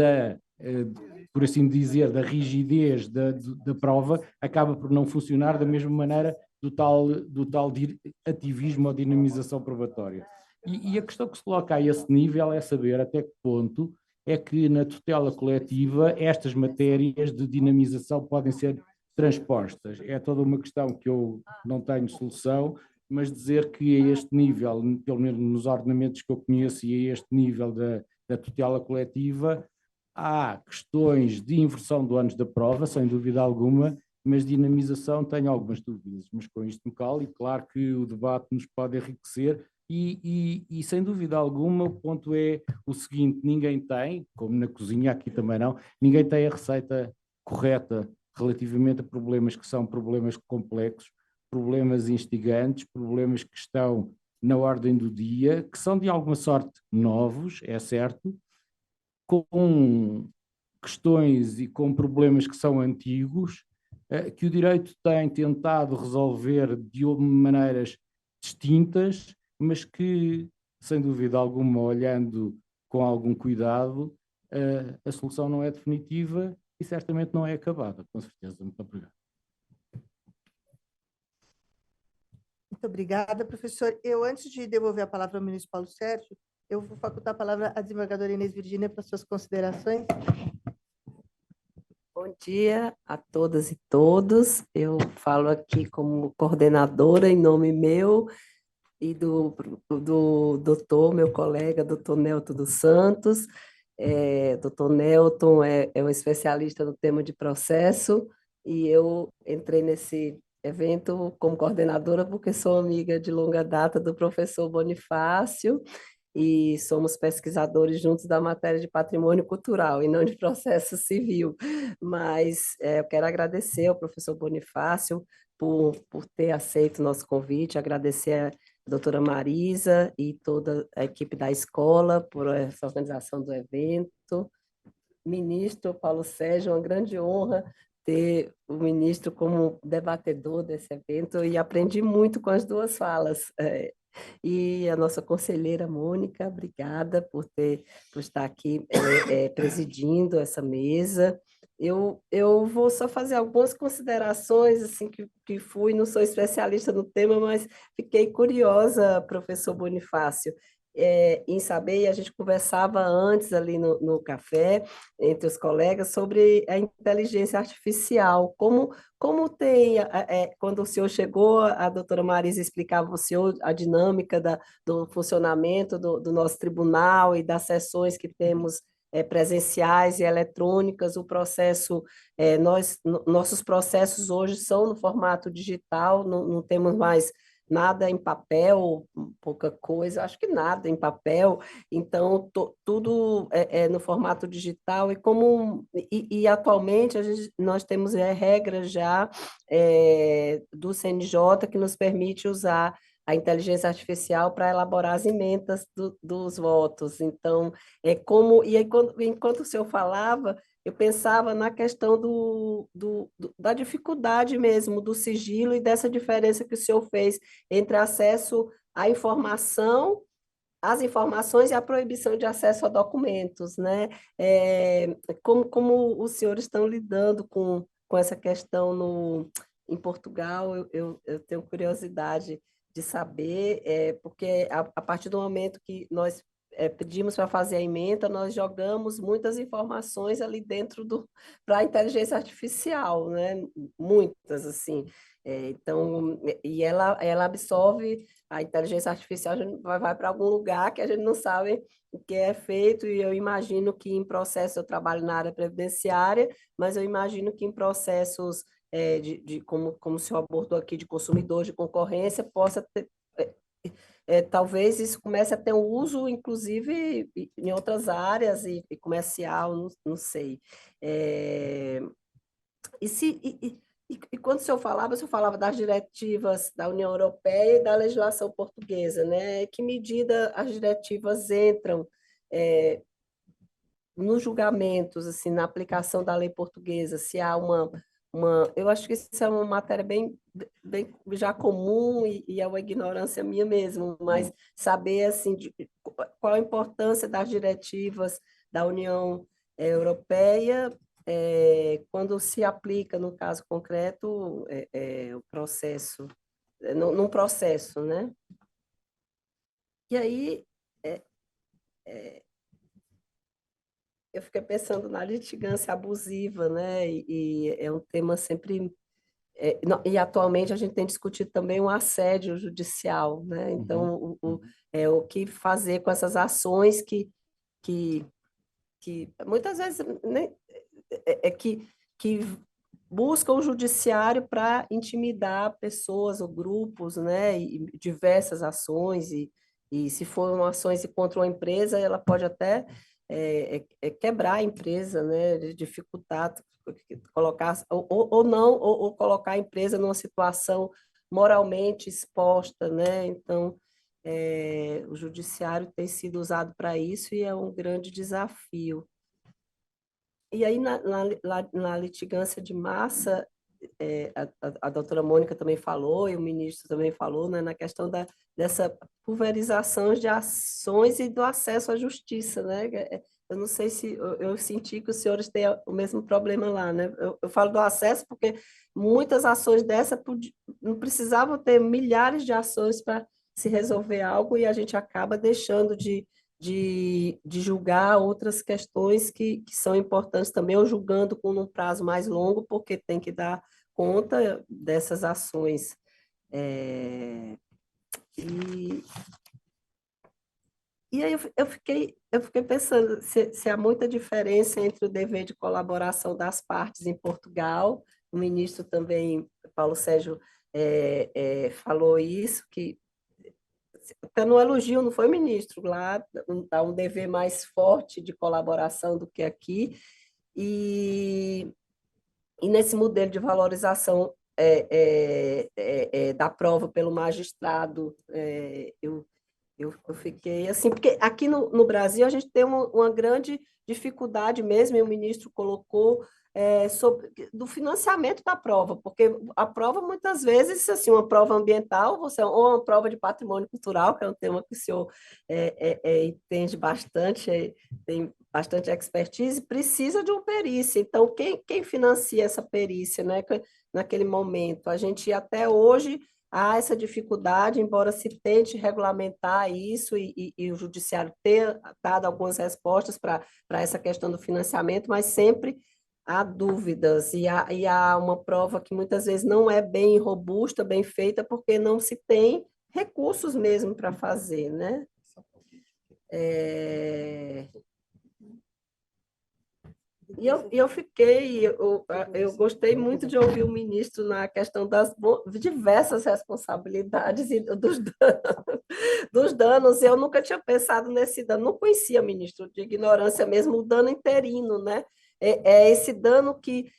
por assim dizer, da rigidez da prova acaba por não funcionar da mesma maneira do tal ativismo ou dinamização probatória. E a questão que se coloca a esse nível é saber até que ponto é que na tutela coletiva estas matérias de dinamização podem ser transpostas. É toda uma questão que eu não tenho solução, mas dizer que a este nível, pelo menos nos ordenamentos que eu conheço e a este nível da tutela coletiva, há questões de inversão do ônus da prova, sem dúvida alguma, mas dinamização tenho algumas dúvidas, mas com isto me calo e claro que o debate nos pode enriquecer e sem dúvida alguma o ponto é o seguinte, ninguém tem, como na cozinha aqui também não, ninguém tem a receita correta relativamente a problemas que são problemas complexos, problemas instigantes, problemas que estão na ordem do dia, que são de alguma sorte novos, é certo, com questões e com problemas que são antigos, que o direito tem tentado resolver de maneiras distintas, mas que, sem dúvida alguma, olhando com algum cuidado, a solução não é definitiva e certamente não é acabada, com certeza. Muito obrigado. Muito obrigada, professor. Antes de devolver a palavra ao ministro Paulo Sérgio, eu vou facultar a palavra à desembargadora Inês Virgínia para suas considerações. Bom dia a todas e todos. Eu falo aqui como coordenadora em nome meu e do doutor, meu colega, doutor Nelton dos Santos. Doutor Nelton é um especialista no tema de processo e eu entrei nesse evento como coordenadora porque sou amiga de longa data do professor Bonifácio e somos pesquisadores juntos da matéria de patrimônio cultural e não de processo civil. Mas eu quero agradecer ao professor Bonifácio por ter aceito o nosso convite, agradecer a doutora Marisa e toda a equipe da escola por essa organização do evento. Ministro Paulo Sérgio, uma grande honra ter o ministro como debatedor desse evento e aprendi muito com as duas falas. E a nossa conselheira Mônica, obrigada por estar aqui presidindo essa mesa. Eu vou só fazer algumas considerações, assim, não sou especialista no tema, mas fiquei curiosa, professor Bonifácio. em saber, e a gente conversava antes ali no café, entre os colegas, sobre a inteligência artificial, como tem, quando o senhor chegou, a doutora Marisa explicava ao senhor a dinâmica do funcionamento do nosso tribunal e das sessões que temos presenciais e eletrônicas, o processo, nossos processos hoje são no formato digital, não temos mais nada em papel, pouca coisa, acho que nada em papel, então tudo é no formato digital e atualmente nós temos regras já do CNJ que nos permite usar a inteligência artificial para elaborar as emendas dos votos. Então, e aí, enquanto o senhor falava, eu pensava na questão da dificuldade mesmo, do sigilo e dessa diferença que o senhor fez entre acesso à informação, às informações e a proibição de acesso a documentos, né? Como os senhores estão lidando com essa questão em Portugal, eu tenho curiosidade de saber, porque a partir do momento que nós pedimos para fazer a ementa, nós jogamos muitas informações ali dentro para a inteligência artificial, né? Muitas, assim. Então, e ela absorve a inteligência artificial, a gente vai para algum lugar que a gente não sabe o que é feito, e eu imagino que em processo, eu trabalho na área previdenciária, mas eu imagino que em processos como o senhor abordou aqui, de consumidor, de concorrência, possa ter, talvez isso comece a ter um uso, inclusive, em outras áreas e comercial, não sei. E quando o senhor falava das diretivas da União Europeia e da legislação portuguesa, né? Que medida as diretivas entram nos julgamentos, assim, na aplicação da lei portuguesa, se há eu acho que isso é uma matéria bem já comum e é uma ignorância minha mesmo, mas saber, assim, qual a importância das diretivas da União Europeia quando se aplica, no caso concreto, o processo, num processo, né? E aí, eu fiquei pensando na litigância abusiva, né? E é um tema sempre. E atualmente a gente tem discutido também o assédio judicial, né? Então, o que fazer com essas ações que, que muitas vezes né, que buscam o judiciário para intimidar pessoas ou grupos, né? E diversas ações, e se foram ações contra uma empresa, ela pode até quebrar a empresa, né? Dificultar, colocar, ou não, ou colocar a empresa numa situação moralmente exposta, né? Então, o judiciário tem sido usado para isso e é um grande desafio. E aí, na litigância de massa, a doutora Mônica também falou, e o ministro também falou, né, na questão dessa pulverização de ações e do acesso à justiça, né? Eu não sei se eu senti que os senhores têm o mesmo problema lá, né? Eu falo do acesso porque muitas ações dessa não precisavam ter milhares de ações para se resolver algo, e a gente acaba deixando de julgar outras questões que são importantes também, ou julgando com um prazo mais longo, porque tem que dar conta dessas ações. E aí eu fiquei pensando se há muita diferença entre o dever de colaboração das partes em Portugal. O ministro também, Paulo Sérgio, falou isso, que até no elogio, não foi, ministro? Lá há um dever mais forte de colaboração do que aqui, e nesse modelo de valorização da prova pelo magistrado, eu fiquei assim, porque aqui no Brasil a gente tem uma grande dificuldade mesmo, e o ministro colocou do financiamento da prova, porque a prova, muitas vezes, assim, uma prova ambiental, ou uma prova de patrimônio cultural, que é um tema que o senhor entende bastante, tem bastante expertise, precisa de uma perícia. Então, quem financia essa perícia, né? Naquele momento? A gente, até hoje, há essa dificuldade, embora se tente regulamentar isso e o judiciário ter dado algumas respostas para essa questão do financiamento, mas sempre há dúvidas e há uma prova que muitas vezes não é bem robusta, bem feita, porque não se tem recursos mesmo para fazer, né? Eu gostei muito de ouvir o ministro na questão das diversas responsabilidades e dos danos. Eu nunca tinha pensado nesse dano, não conhecia, ministro, de ignorância mesmo, o dano interino, né? É esse dano que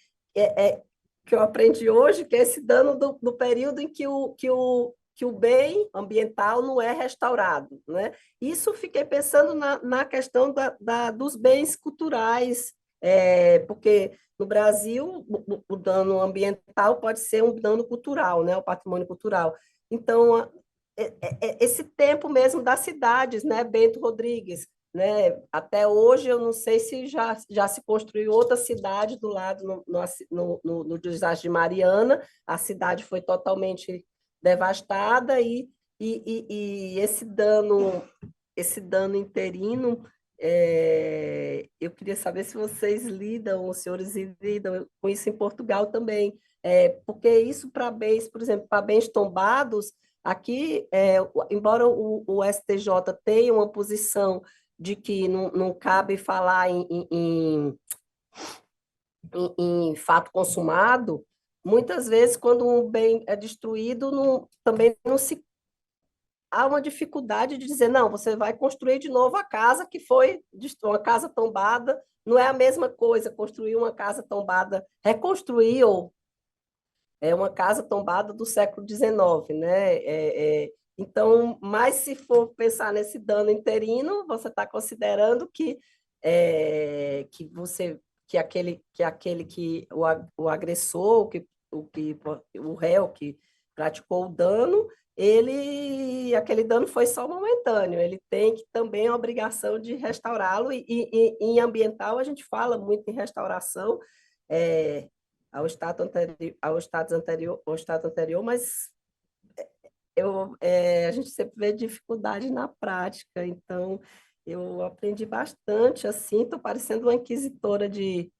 eu aprendi hoje, que é esse dano do período em que o bem ambiental não é restaurado, né? Isso fiquei pensando na questão dos bens culturais, porque no Brasil o dano ambiental pode ser um dano cultural, né? O patrimônio cultural. Então, esse tempo mesmo das cidades, né? Bento Rodrigues, né? Até hoje eu não sei se já se construiu outra cidade do lado no desastre de Mariana, a cidade foi totalmente devastada e esse dano interino, eu queria saber se vocês lidam, os senhores lidam com isso em Portugal também, porque isso para bens, por exemplo, para bens tombados, aqui, embora o STJ tenha uma posição de que não cabe falar em fato consumado, muitas vezes, quando um bem é destruído, também não se há uma dificuldade de dizer, não, você vai construir de novo a casa que foi uma casa tombada, não é a mesma coisa construir uma casa tombada, reconstruir ou uma casa tombada do século XIX, né? Então, mas se for pensar nesse dano interino, você está considerando que o agressor, o réu que praticou o dano, aquele dano foi só momentâneo, ele tem que também a obrigação de restaurá-lo, e em ambiental a gente fala muito em restauração, ao estado anterior, mas a gente sempre vê dificuldade na prática, então eu aprendi bastante, assim, estou parecendo uma inquisitora de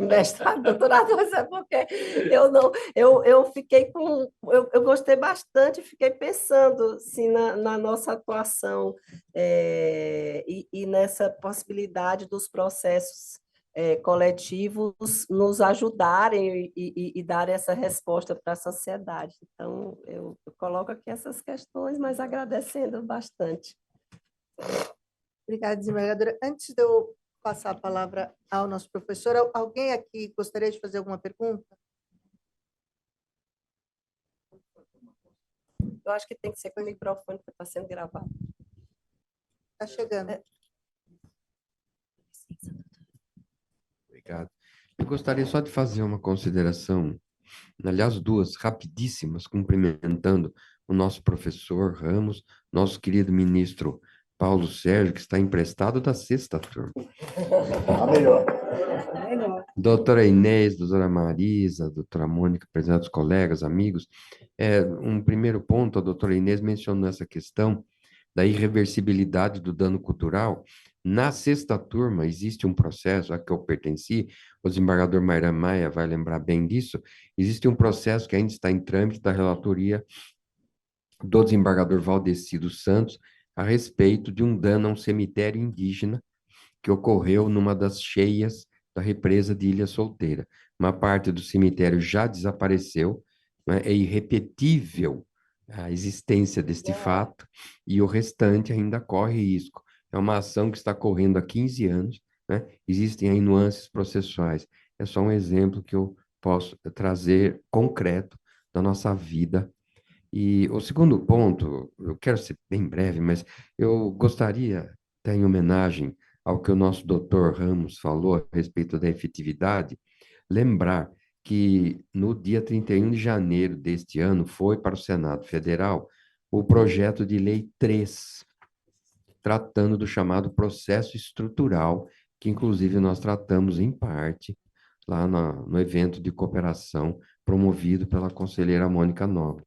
mestrado, doutorado, mas é porque eu fiquei eu gostei bastante, fiquei pensando, assim, na nossa atuação, e nessa possibilidade dos processos coletivos nos ajudarem e darem essa resposta para a sociedade. Então, eu coloco aqui essas questões, mas agradecendo bastante. Obrigada, desembargadora. Antes de eu passar a palavra ao nosso professor, alguém aqui gostaria de fazer alguma pergunta? Eu acho que tem que ser com o microfone, que está sendo gravado. Está chegando. Obrigado. Eu gostaria só de fazer uma consideração, aliás, duas rapidíssimas, cumprimentando o nosso professor Ramos, nosso querido ministro Paulo Sérgio, que está emprestado da sexta turma. Tá melhor. Doutora Inês, doutora Marisa, doutora Mônica, presentos colegas, amigos. Um primeiro ponto, a doutora Inês mencionou essa questão da irreversibilidade do dano cultural. Na sexta turma, existe um processo a que eu pertenci, o desembargador Mayra Maia vai lembrar bem disso, existe um processo que ainda está em trâmite da relatoria do desembargador Valdeci dos Santos a respeito de um dano a um cemitério indígena que ocorreu numa das cheias da represa de Ilha Solteira. Uma parte do cemitério já desapareceu, né? É irrepetível a existência deste fato, e o restante ainda corre risco. É uma ação que está correndo há 15 anos, né? Existem aí nuances processuais. É só um exemplo que eu posso trazer concreto da nossa vida. E o segundo ponto, eu quero ser bem breve, mas eu gostaria, até em homenagem ao que o nosso doutor Ramos falou a respeito da efetividade, lembrar que no dia 31 de janeiro deste ano foi para o Senado Federal o projeto de lei 3, tratando do chamado processo estrutural, que inclusive nós tratamos em parte lá no evento de cooperação promovido pela conselheira Mônica Nobre.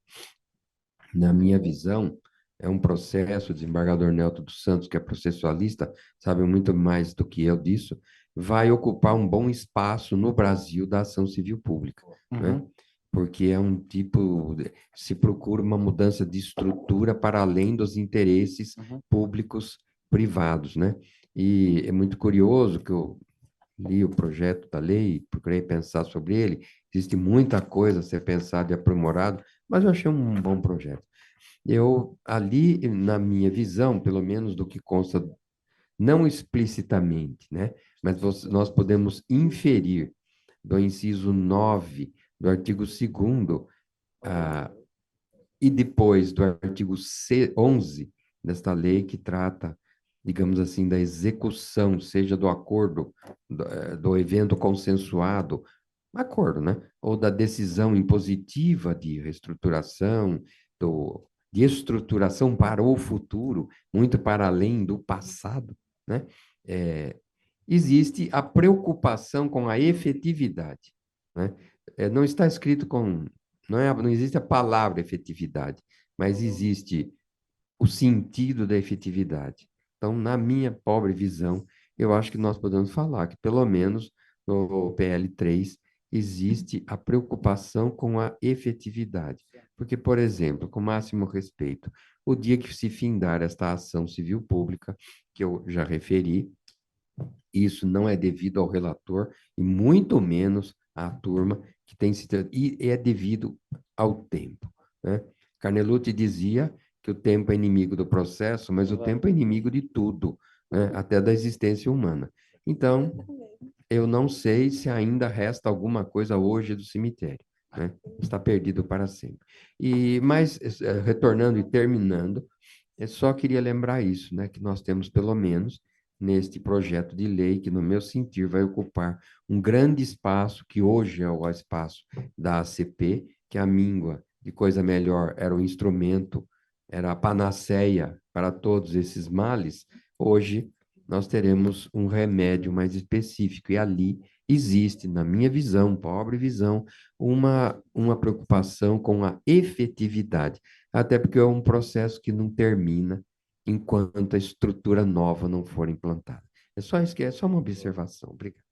Na minha visão, é um processo, o desembargador Nelto dos Santos, que é processualista, sabe muito mais do que eu disso, vai ocupar um bom espaço no Brasil da ação civil pública, né? Porque é um tipo, se procura uma mudança de estrutura para além dos interesses públicos privados, né? E é muito curioso que eu li o projeto da lei, procurei pensar sobre ele, existe muita coisa a ser pensada e aprimorada, mas eu achei um bom projeto. Eu, ali, na minha visão, pelo menos do que consta, não explicitamente, né? Mas nós podemos inferir do inciso 9 do artigo 2º, e depois do artigo 11 desta lei, que trata, digamos assim, da execução, seja do acordo, do evento consensuado, acordo, né? Ou da decisão impositiva de reestruturação, de estruturação para o futuro, muito para além do passado, né? Existe a preocupação com a efetividade, né? Não está escrito com... Não existe a palavra efetividade, mas existe o sentido da efetividade. Então, na minha pobre visão, eu acho que nós podemos falar que, pelo menos no PL3, existe a preocupação com a efetividade. Porque, por exemplo, com máximo respeito, o dia que se findar esta ação civil pública, que eu já referi, isso não é devido ao relator e muito menos à turma que tem se... E é devido ao tempo, né? Carnelutti dizia que o tempo é inimigo do processo, mas o tempo é inimigo de tudo, né? Até da existência humana. Então, eu não sei se ainda resta alguma coisa hoje do cemitério, né? Está perdido para sempre. Mas, retornando e terminando, eu só queria lembrar isso, né? Que nós temos, pelo menos, neste projeto de lei, que, no meu sentir, vai ocupar um grande espaço, que hoje é o espaço da ACP, que a míngua de coisa melhor era o instrumento, era a panaceia para todos esses males. Hoje nós teremos um remédio mais específico, e ali existe, na minha visão, pobre visão, uma preocupação com a efetividade, até porque é um processo que não termina enquanto a estrutura nova não for implantada. É só isso, é só uma observação. Obrigado.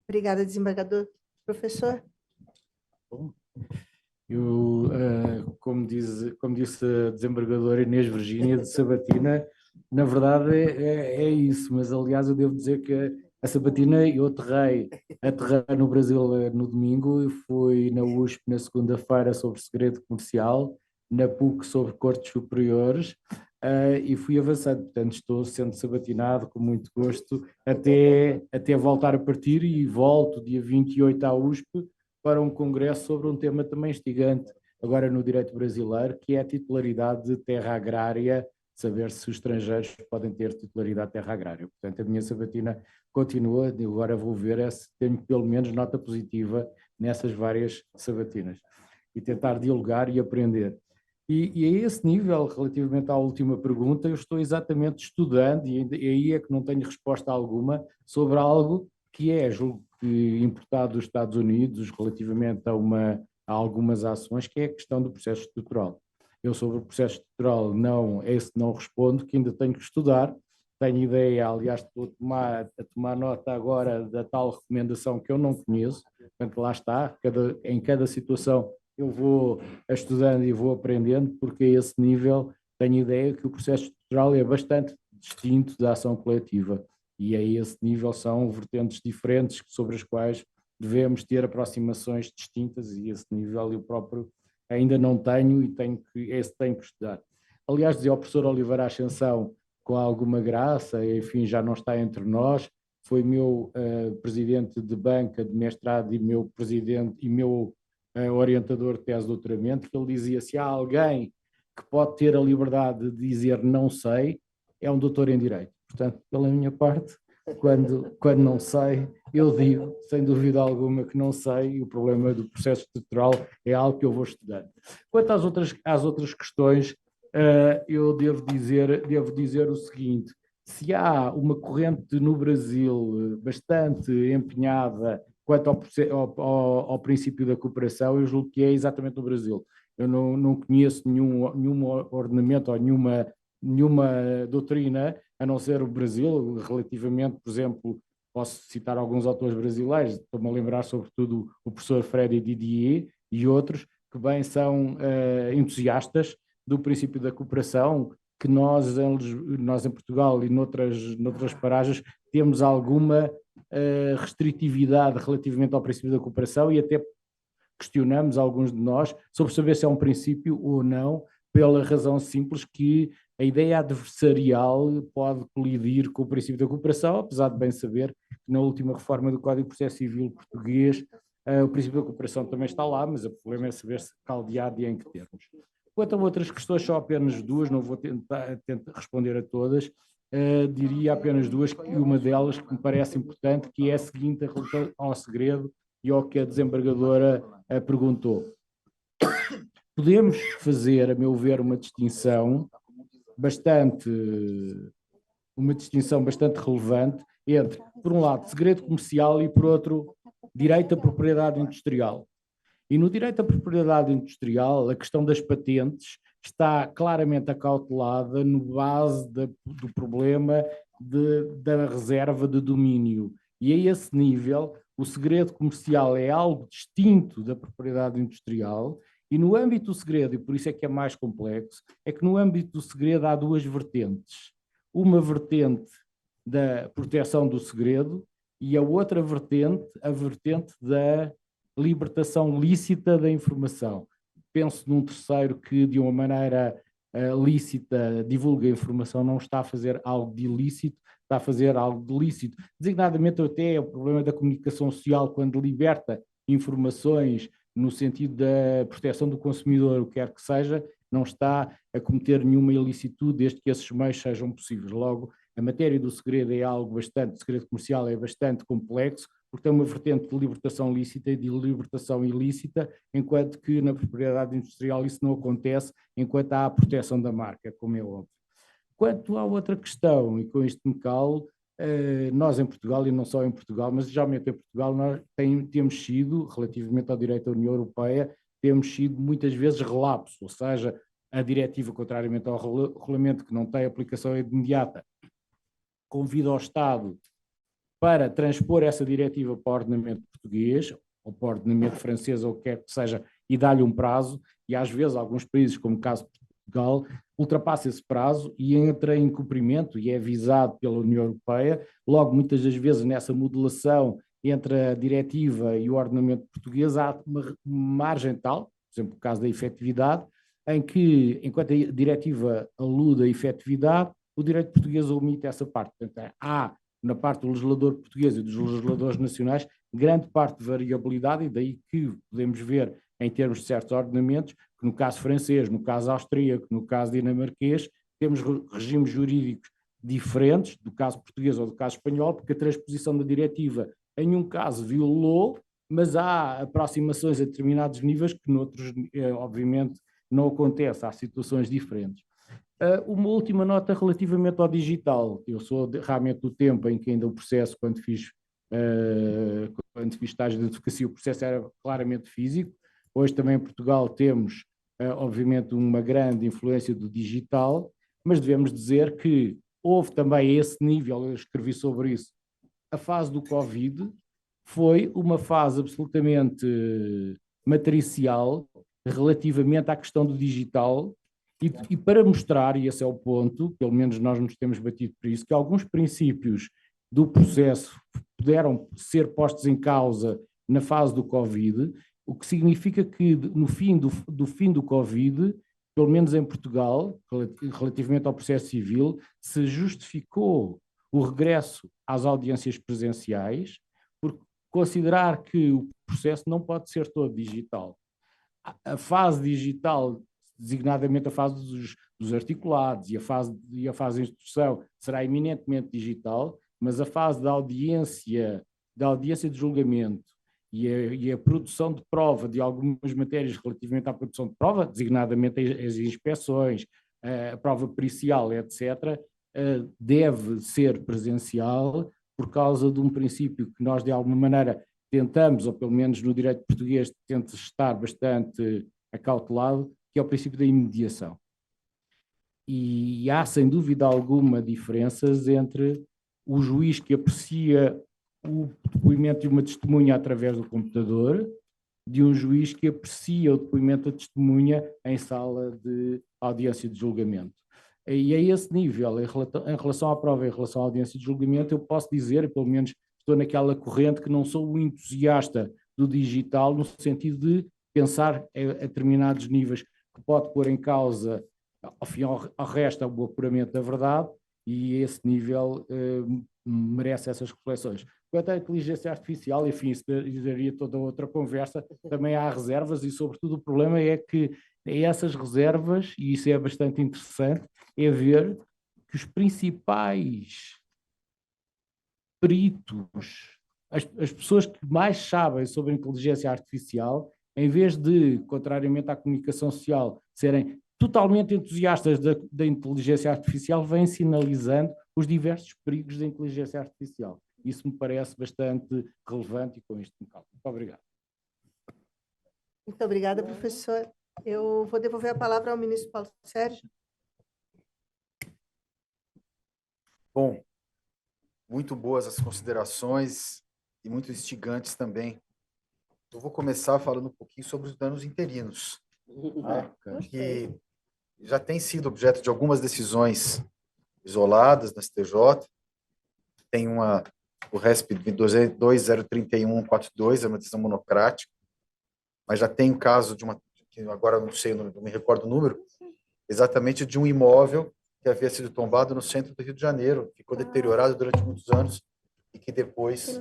Obrigada, desembargador. Professor? Eu, como disse a desembargadora Inês Virgínia de Sabatina, na verdade é isso, mas aliás eu devo dizer que a Sabatina eu aterrei no Brasil no domingo, e fui na USP na segunda-feira sobre segredo comercial, na PUC sobre cortes superiores, e fui avançando, portanto estou sendo sabatinado com muito gosto até voltar a partir, e volto dia 28 à USP para um congresso sobre um tema também instigante agora no direito brasileiro, que é a titularidade de terra agrária, saber se os estrangeiros podem ter titularidade de terra agrária. Portanto, a minha sabatina continua, e agora vou ver se tenho pelo menos nota positiva nessas várias sabatinas, e tentar dialogar e aprender. E a esse nível, relativamente à última pergunta, eu estou exatamente estudando, e aí é que não tenho resposta alguma, sobre algo que é, julgo que, importado dos Estados Unidos relativamente a algumas ações, que é a questão do processo estrutural. Eu sobre o processo estrutural não respondo, que ainda tenho que estudar. Tenho ideia, aliás, estou a tomar nota agora da tal recomendação que eu não conheço, portanto lá está, em cada situação eu vou estudando e vou aprendendo, porque a esse nível tenho ideia que o processo estrutural é bastante distinto da ação coletiva, e a esse nível são vertentes diferentes sobre as quais devemos ter aproximações distintas, e esse nível eu próprio ainda não tenho e tenho que estudar. Aliás, dizia o professor Oliveira Ascensão, com alguma graça, enfim, já não está entre nós, foi meu presidente de banca de mestrado e meu presidente e meu orientador de tese de doutoramento, que ele dizia: se há alguém que pode ter a liberdade de dizer não sei, é um doutor em Direito. Portanto, pela minha parte, quando não sei, eu digo, sem dúvida alguma, que não sei, e o problema do processo estrutural é algo que eu vou estudando. Quanto às outras questões, eu devo dizer o seguinte: se há uma corrente no Brasil bastante empenhada quanto ao princípio da cooperação, eu julgo que é exatamente no Brasil. Eu não conheço nenhum ordenamento ou nenhuma doutrina, a não ser o Brasil, relativamente, por exemplo, posso citar alguns autores brasileiros, estou-me a lembrar sobretudo o professor Freddy Didier e outros, que bem são entusiastas do princípio da cooperação, que nós em Portugal e noutras paragens temos alguma restritividade relativamente ao princípio da cooperação e até questionamos, alguns de nós, sobre saber se é um princípio ou não, pela razão simples que a ideia adversarial pode colidir com o princípio da cooperação, apesar de bem saber que na última reforma do Código de Processo Civil português o princípio da cooperação também está lá, mas o problema é saber se caldeado e em que termos. Quanto a outras questões, só apenas duas, não vou tentar responder a todas, diria apenas duas, e uma delas que me parece importante, que é a seguinte, a relação ao segredo e ao que a desembargadora perguntou. Podemos fazer, a meu ver, uma distinção bastante relevante entre, por um lado, segredo comercial e, por outro, direito à propriedade industrial. E no direito à propriedade industrial, a questão das patentes está claramente acautelada no base do problema da reserva de domínio. E a esse nível, o segredo comercial é algo distinto da propriedade industrial, e no âmbito do segredo, e por isso é que é mais complexo, é que no âmbito do segredo há duas vertentes. Uma vertente da proteção do segredo e a outra vertente, a vertente da libertação lícita da informação. Penso num terceiro que, de uma maneira lícita, divulga a informação, não está a fazer algo de ilícito, está a fazer algo de lícito. Designadamente até o problema da comunicação social, quando liberta informações no sentido da proteção do consumidor, o que quer que seja, não está a cometer nenhuma ilicitude desde que esses meios sejam possíveis. Logo, a matéria do segredo é algo bastante, segredo comercial é bastante complexo, porque tem uma vertente de libertação lícita e de libertação ilícita, enquanto que na propriedade industrial isso não acontece, enquanto há a proteção da marca, como é óbvio. Quanto à outra questão, e com isto me calo, nós em Portugal, e não só em Portugal, mas geralmente em Portugal, nós temos sido, relativamente ao direito da União Europeia, temos sido muitas vezes relapsos, ou seja, a diretiva, contrariamente ao regulamento, que não tem aplicação imediata, convida ao Estado para transpor essa diretiva para o ordenamento português, ou para o ordenamento francês, ou o que quer que seja, e dá-lhe um prazo, e às vezes alguns países, como o caso de Portugal, ultrapassa esse prazo e entra em cumprimento e é avisado pela União Europeia. Logo, muitas das vezes, nessa modelação entre a diretiva e o ordenamento português, há uma margem tal, por exemplo, no caso da efetividade, em que, enquanto a diretiva alude à efetividade, o direito português omite essa parte. Portanto, há, na parte do legislador português e dos legisladores nacionais, grande parte de variabilidade, e daí que podemos ver, em termos de certos ordenamentos, que no caso francês, no caso austríaco, no caso dinamarquês, temos regimes jurídicos diferentes do caso português ou do caso espanhol, porque a transposição da diretiva em um caso violou, mas há aproximações a determinados níveis que noutros, obviamente, não acontece, há situações diferentes. Uma última nota relativamente ao digital. Eu sou realmente do tempo em que ainda o processo, quando fiz estágio de advocacia, o processo era claramente físico. Hoje também em Portugal temos, obviamente, uma grande influência do digital, mas devemos dizer que houve também a esse nível, eu escrevi sobre isso, a fase do Covid foi uma fase absolutamente matricial relativamente à questão do digital e para mostrar, e esse é o ponto, pelo menos nós nos temos batido por isso, que alguns princípios do processo puderam ser postos em causa na fase do Covid, o que significa que no fim do Covid, pelo menos em Portugal, relativamente ao processo civil, se justificou o regresso às audiências presenciais por considerar que o processo não pode ser todo digital. A fase digital, designadamente a fase dos articulados e a fase de instrução, será eminentemente digital, mas a fase da audiência de julgamento e a produção de prova de algumas matérias relativamente à produção de prova, designadamente as inspeções, a prova pericial, etc., deve ser presencial por causa de um princípio que nós, de alguma maneira, tentamos, ou pelo menos no direito português, tenta estar bastante acautelado, que é o princípio da imediação. E há, sem dúvida alguma, diferenças entre o juiz que aprecia o depoimento de uma testemunha através do computador, de um juiz que aprecia o depoimento da testemunha em sala de audiência de julgamento. E a esse nível, em relação à prova, em relação à audiência de julgamento, eu posso dizer, pelo menos estou naquela corrente, que não sou um entusiasta do digital, no sentido de pensar a determinados níveis que pode pôr em causa, ao fim ao resto, o apuramento da verdade, e esse nível merece essas reflexões. Quanto à inteligência artificial, enfim, isso daria toda outra conversa, também há reservas e, sobretudo, o problema é que essas reservas, e isso é bastante interessante, é ver que os principais peritos, as pessoas que mais sabem sobre a inteligência artificial, em vez de, contrariamente à comunicação social, serem totalmente entusiastas da inteligência artificial, vêm sinalizando os diversos perigos da inteligência artificial. Isso me parece bastante relevante e com isto me calo. Muito obrigado. Muito obrigada, professor. Eu vou devolver a palavra ao ministro Paulo Sérgio. Bom, muito boas as considerações e muito instigantes também. Eu vou começar falando um pouquinho sobre os danos interinos, né, que já tem sido objeto de algumas decisões isoladas na STJ. Tem o RESP 203142, é uma decisão monocrática, mas já tem o caso de uma, que agora não sei, não me recordo o número, exatamente de um imóvel que havia sido tombado no centro do Rio de Janeiro, ficou deteriorado durante muitos anos e que depois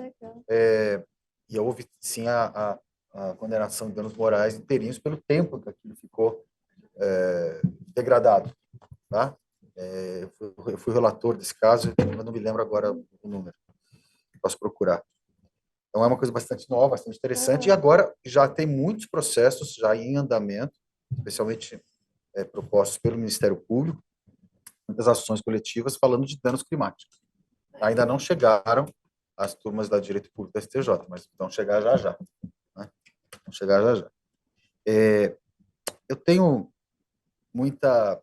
e houve sim a condenação de danos morais interinos pelo tempo que aquilo ficou degradado, tá? Eu fui relator desse caso, mas não me lembro agora o número. Posso procurar. Então é uma coisa bastante nova, bastante interessante, e agora já tem muitos processos já em andamento, especialmente propostos pelo Ministério Público, muitas ações coletivas falando de danos climáticos. Ainda não chegaram as turmas da Direito Público da STJ, mas vão chegar já já. Né? Vão chegar já já. Eu tenho muita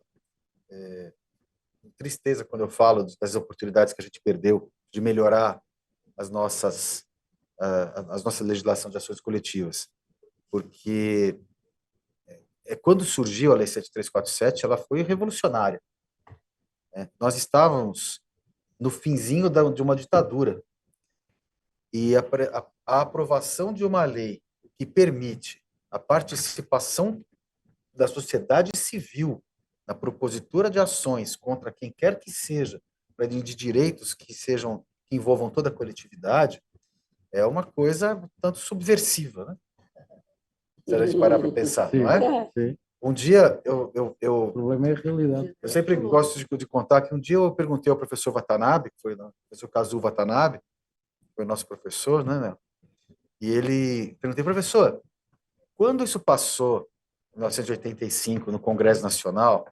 tristeza quando eu falo das oportunidades que a gente perdeu de melhorar a nossa legislação de ações coletivas, porque quando surgiu a Lei 7347, ela foi revolucionária. Nós estávamos no finzinho de uma ditadura, e a aprovação de uma lei que permite a participação da sociedade civil na propositura de ações contra quem quer que seja, de direitos que envolvam toda a coletividade, é uma coisa tanto subversiva, né? Se a gente parar para pensar, Sim, não é? sim. Um dia, O problema é a realidade. eu sempre gosto de contar que um dia eu perguntei ao professor Watanabe, que foi o professor Kazuo Watanabe, que foi nosso professor, né? E perguntei, professor, quando isso passou, em 1985, no Congresso Nacional,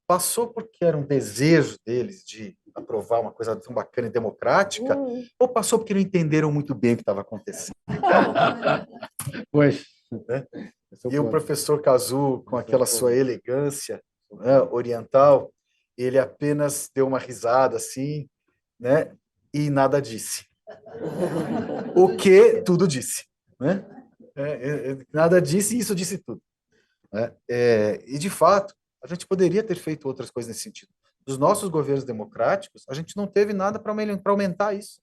passou porque era um desejo deles de aprovar uma coisa tão bacana e democrática, ou passou porque não entenderam muito bem o que estava acontecendo? Pois. E o professor Kazuo, com aquela sua elegância, né, oriental, ele apenas deu uma risada assim, né, e nada disse. O que tudo disse, né? Nada disse e isso disse tudo. Né? E, de fato, a gente poderia ter feito outras coisas nesse sentido. Dos nossos governos democráticos, a gente não teve nada para aumentar isso.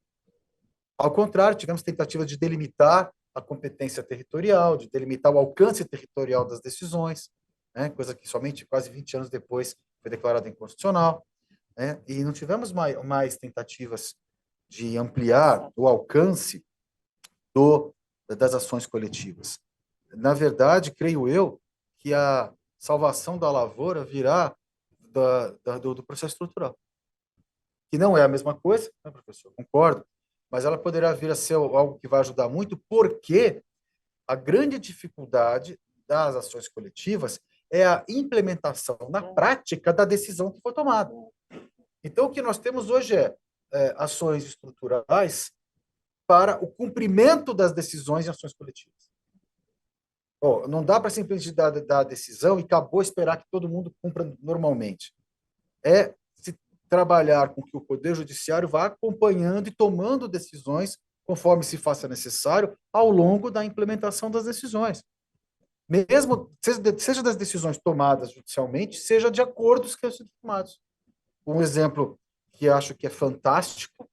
Ao contrário, tivemos tentativa de delimitar a competência territorial, de delimitar o alcance territorial das decisões, né? Coisa que somente quase 20 anos depois foi declarada inconstitucional. Né? E não tivemos mais tentativas de ampliar o alcance das ações coletivas. Na verdade, creio eu, que a salvação da lavoura virá do processo estrutural. Que não é a mesma coisa, né, professor? Concordo, mas ela poderá vir a ser algo que vai ajudar muito, porque a grande dificuldade das ações coletivas é a implementação na prática da decisão que foi tomada. Então, o que nós temos hoje é ações estruturais para o cumprimento das decisões em ações coletivas. Não dá para simplesmente dar a decisão e acabou esperar que todo mundo cumpra normalmente. É se trabalhar com que o Poder Judiciário vá acompanhando e tomando decisões conforme se faça necessário ao longo da implementação das decisões. Mesmo, seja das decisões tomadas judicialmente, seja de acordos que são tomados. Um exemplo que acho que é fantástico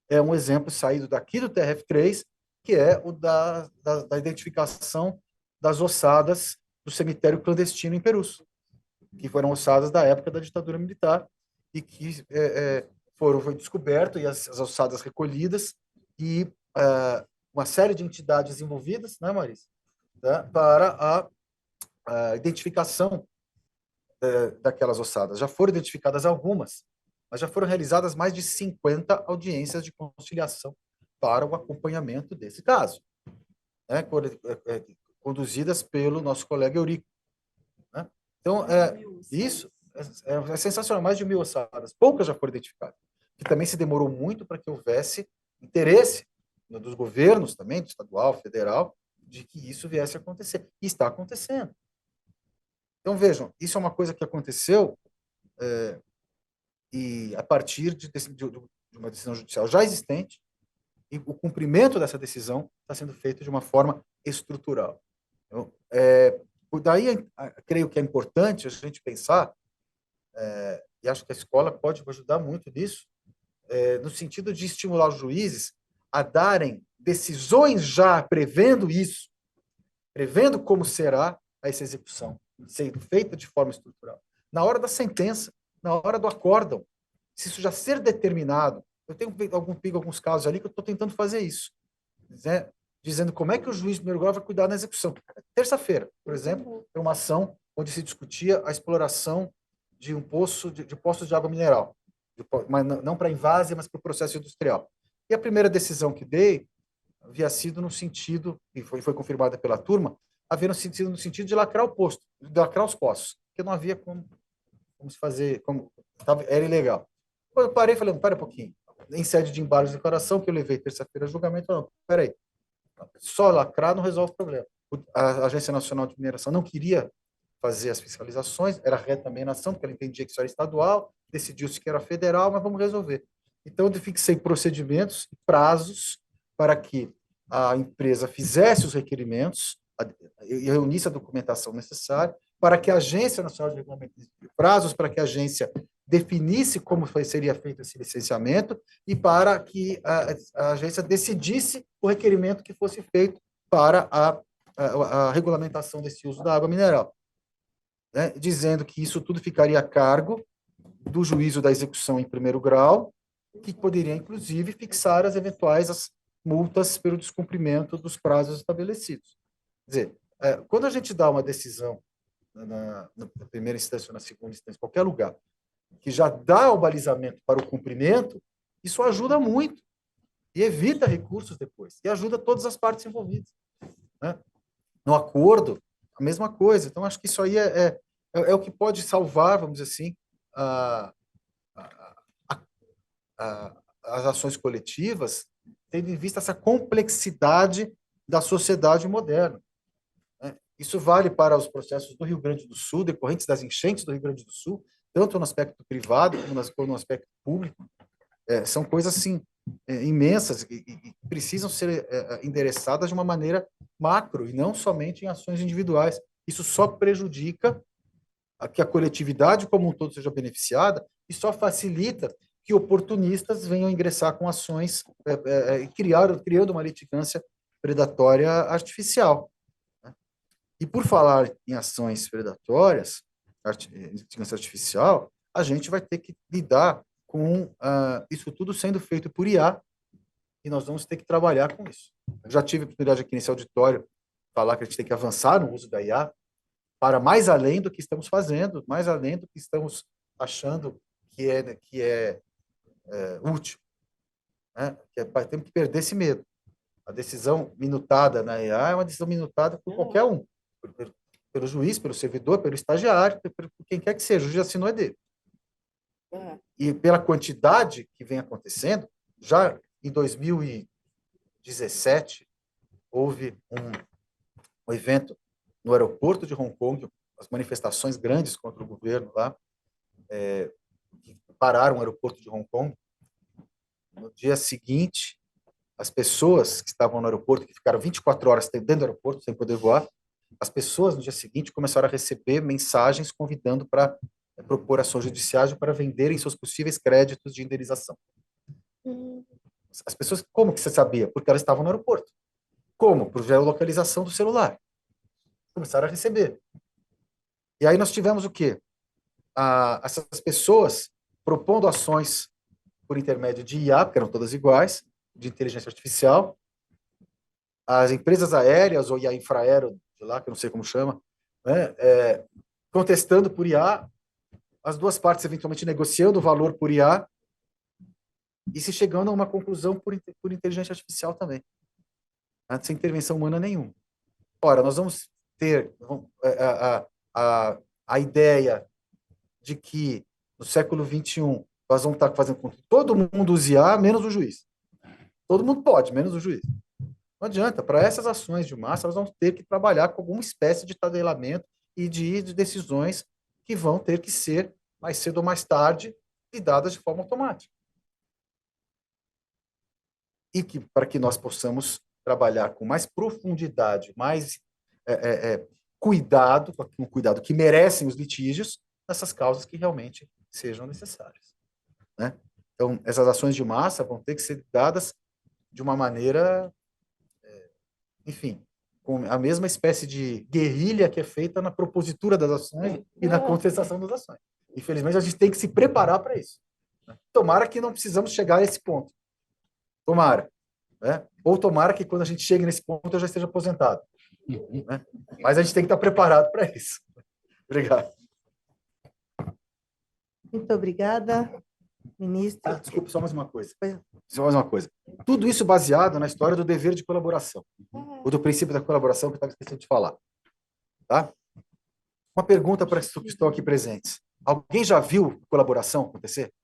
é um exemplo saído daqui do TRF3, que é o da identificação das ossadas do cemitério clandestino em Perus, que foram ossadas da época da ditadura militar e que foi descoberto e as ossadas recolhidas e uma série de entidades envolvidas, né, Marisa, tá, para a identificação daquelas ossadas. Já foram identificadas algumas, mas já foram realizadas mais de 50 audiências de conciliação para o acompanhamento desse caso, né, conduzidas pelo nosso colega Eurico. Né? Então, isso é sensacional, mais de 1.000 ossadas. Poucas já foram identificadas, que também se demorou muito para que houvesse interesse dos governos também, do estadual, federal, de que isso viesse a acontecer. E está acontecendo. Então, vejam, isso é uma coisa que aconteceu e a partir de uma decisão judicial já existente, e o cumprimento dessa decisão está sendo feito de uma forma estrutural. Então, daí, creio que é importante a gente pensar, e acho que a escola pode ajudar muito nisso, no sentido de estimular os juízes a darem decisões já prevendo isso, prevendo como será essa execução, sendo feita de forma estrutural. Na hora da sentença, na hora do acórdão, se isso já ser determinado, eu tenho alguns casos ali que eu estou tentando fazer isso, né? Dizendo como é que o juiz, em primeiro grau, vai cuidar da execução. Terça-feira, por exemplo, tem uma ação onde se discutia a exploração de um poço, de poços de água mineral, mas não para invárzea, mas para o processo industrial. E a primeira decisão que dei havia sido no sentido, e foi confirmada pela turma, havia sido no sentido de lacrar o posto, de lacrar os poços, porque não havia como se fazer, era ilegal. Quando eu parei, falei, para um pouquinho, em sede de embargo de declaração, que eu levei terça-feira a julgamento, não, peraí, só lacrar não resolve o problema. A Agência Nacional de Mineração não queria fazer as fiscalizações, era reta também na ação, porque ela entendia que isso era estadual, decidiu-se que era federal, mas vamos resolver. Então, eu fixei procedimentos e prazos para que a empresa fizesse os requerimentos e reunisse a documentação necessária, para que a Agência Nacional de Regulamento, prazos para que a agência definisse como seria feito esse licenciamento e para que a agência decidisse o requerimento que fosse feito para a regulamentação desse uso da água mineral, né? Dizendo que isso tudo ficaria a cargo do juízo da execução em primeiro grau, que poderia, inclusive, fixar as eventuais multas pelo descumprimento dos prazos estabelecidos. Quer dizer, quando a gente dá uma decisão na primeira instância ou na segunda instância, qualquer lugar, que já dá o balizamento para o cumprimento, isso ajuda muito e evita recursos depois, e ajuda todas as partes envolvidas, né? No acordo, a mesma coisa. Então, acho que isso aí é o que pode salvar, vamos dizer assim, as ações coletivas, tendo em vista essa complexidade da sociedade moderna. Isso vale para os processos do Rio Grande do Sul, decorrentes das enchentes do Rio Grande do Sul, tanto no aspecto privado como no aspecto público. São coisas, assim, imensas e precisam ser endereçadas de uma maneira macro e não somente em ações individuais. Isso só prejudica que a coletividade como um todo seja beneficiada e só facilita que oportunistas venham ingressar com ações criando uma litigância predatória artificial. E por falar em ações predatórias, litigância artificial, a gente vai ter que lidar com isso tudo sendo feito por IA, e nós vamos ter que trabalhar com isso. Eu já tive a oportunidade aqui nesse auditório falar que a gente tem que avançar no uso da IA para mais além do que estamos fazendo, mais além do que estamos achando que é útil, né? Temos que perder esse medo. A decisão minutada na IA é uma decisão minutada por qualquer um, pelo juiz, pelo servidor, pelo estagiário, por quem quer que seja. O juiz assinou é dele. E pela quantidade que vem acontecendo, já em 2017, houve um evento no aeroporto de Hong Kong, as manifestações grandes contra o governo lá, que pararam o aeroporto de Hong Kong. No dia seguinte, as pessoas que estavam no aeroporto, que ficaram 24 horas dentro do aeroporto, sem poder voar, as pessoas, no dia seguinte, começaram a receber mensagens convidando para propor ações judiciais para venderem seus possíveis créditos de indenização. As pessoas, como que você sabia? Porque elas estavam no aeroporto. Como? Por geolocalização do celular. Começaram a receber. E aí nós tivemos o quê? Essas pessoas propondo ações por intermédio de IA, porque eram todas iguais, de inteligência artificial, as empresas aéreas, ou IA infraero, de lá, que eu não sei como chama, né, contestando por IA, as duas partes eventualmente negociando o valor por IA, e se chegando a uma conclusão por inteligência artificial também, né, sem intervenção humana nenhuma. Ora, nós vamos ter a ideia de que no século XXI nós vamos estar fazendo com que todo mundo use IA, menos o juiz. Todo mundo pode, menos o juiz. Não adianta. Para essas ações de massa, nós vamos ter que trabalhar com alguma espécie de tabelamento e de decisões que vão ter que ser, mais cedo ou mais tarde, lidadas de forma automática. E que, para que nós possamos trabalhar com mais profundidade, mais cuidado, com o cuidado que merecem os litígios, nessas causas que realmente sejam necessárias, né? Então, essas ações de massa vão ter que ser dadas de uma maneira, enfim, com a mesma espécie de guerrilha que é feita na propositura das ações e na contestação das ações. Infelizmente, a gente tem que se preparar para isso, né? Tomara que não precisamos chegar a esse ponto. Tomara, né? Ou tomara que quando a gente chegue nesse ponto eu já esteja aposentado, né? Mas a gente tem que estar preparado para isso. Obrigado. Muito obrigada, ministro. Desculpa, só mais uma coisa. Só mais uma coisa. Tudo isso baseado na história do dever de colaboração, ou do princípio da colaboração, que eu estava esquecendo de falar. Tá? Uma pergunta para os que estão aqui presentes. Alguém já viu colaboração acontecer?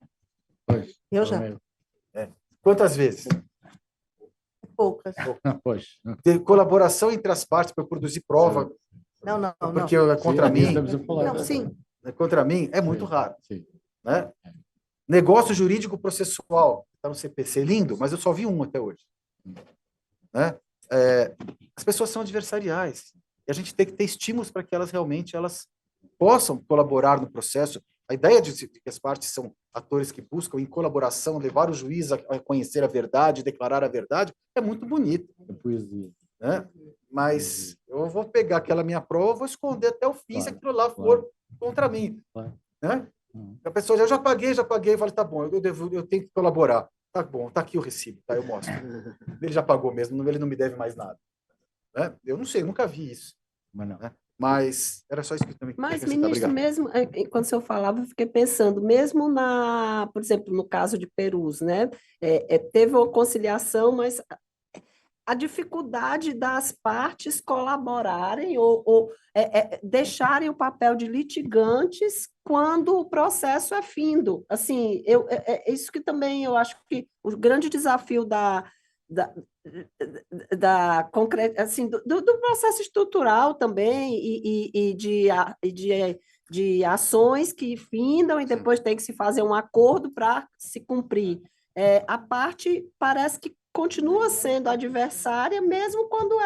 Eu já. Quantas vezes? Poucas. Pois. De colaboração entre as partes para produzir prova. Não. Porque contra mim, Estamos a falar. Não, sim. contra mim é muito raro. Sim. Né? Negócio jurídico processual, está no CPC, lindo, mas eu só vi um até hoje. Né? As pessoas são adversariais, e a gente tem que ter estímulos para que elas realmente possam colaborar no processo. A ideia de que as partes são atores que buscam, em colaboração, levar o juiz a conhecer a verdade, declarar a verdade, é muito bonito. É poesia. Né? Mas eu vou pegar aquela minha prova, vou esconder até o fim, se aquilo lá claro. for contra mim. Claro. Né? A pessoa eu já paguei, eu falei, tá bom, eu tenho que colaborar. Tá bom, tá aqui o recibo, tá, eu mostro. Ele já pagou mesmo, ele não me deve mais nada. Né? Eu não sei, eu nunca vi isso. Mas não. Né? Mas era só isso que eu também Mas, queria ministro, mesmo, quando o senhor falava, eu fiquei pensando, mesmo por exemplo, no caso de Perus, né? Teve uma conciliação, mas a dificuldade das partes colaborarem ou deixarem o papel de litigantes quando o processo é findo. Assim, isso que também eu acho que o grande desafio assim, do processo estrutural também e de ações que findam e depois tem que se fazer um acordo para se cumprir. A parte parece que continua sendo adversária, mesmo quando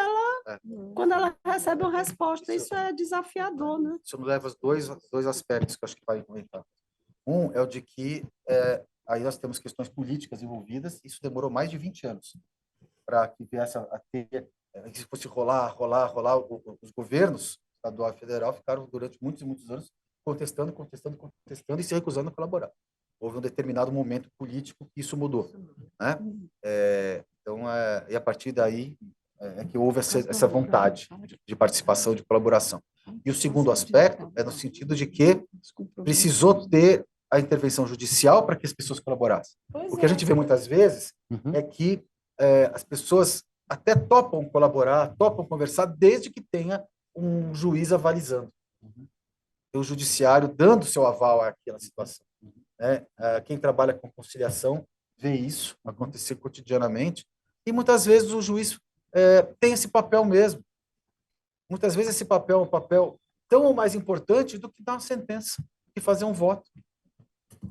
ela recebe uma resposta. Isso é desafiador, né? Isso me leva a dois aspectos que eu acho que vai comentar. Um é o de que aí nós temos questões políticas envolvidas, isso demorou mais de 20 anos para que viesse a ter, que fosse rolar, os governos estadual e federal ficaram durante muitos e muitos anos contestando e se recusando a colaborar. Houve um determinado momento político que isso mudou, né? Então, e a partir daí que houve essa vontade de participação, de colaboração. E o segundo aspecto é no sentido de que precisou ter a intervenção judicial para que as pessoas colaborassem. O que a gente vê muitas vezes é que as pessoas até topam colaborar, topam conversar, desde que tenha um juiz avalizando. O judiciário dando seu aval àquela situação. né? Quem trabalha com conciliação vê isso acontecer cotidianamente, e muitas vezes o juiz tem esse papel mesmo. Muitas vezes esse papel é um papel tão ou mais importante do que dar uma sentença, que fazer um voto,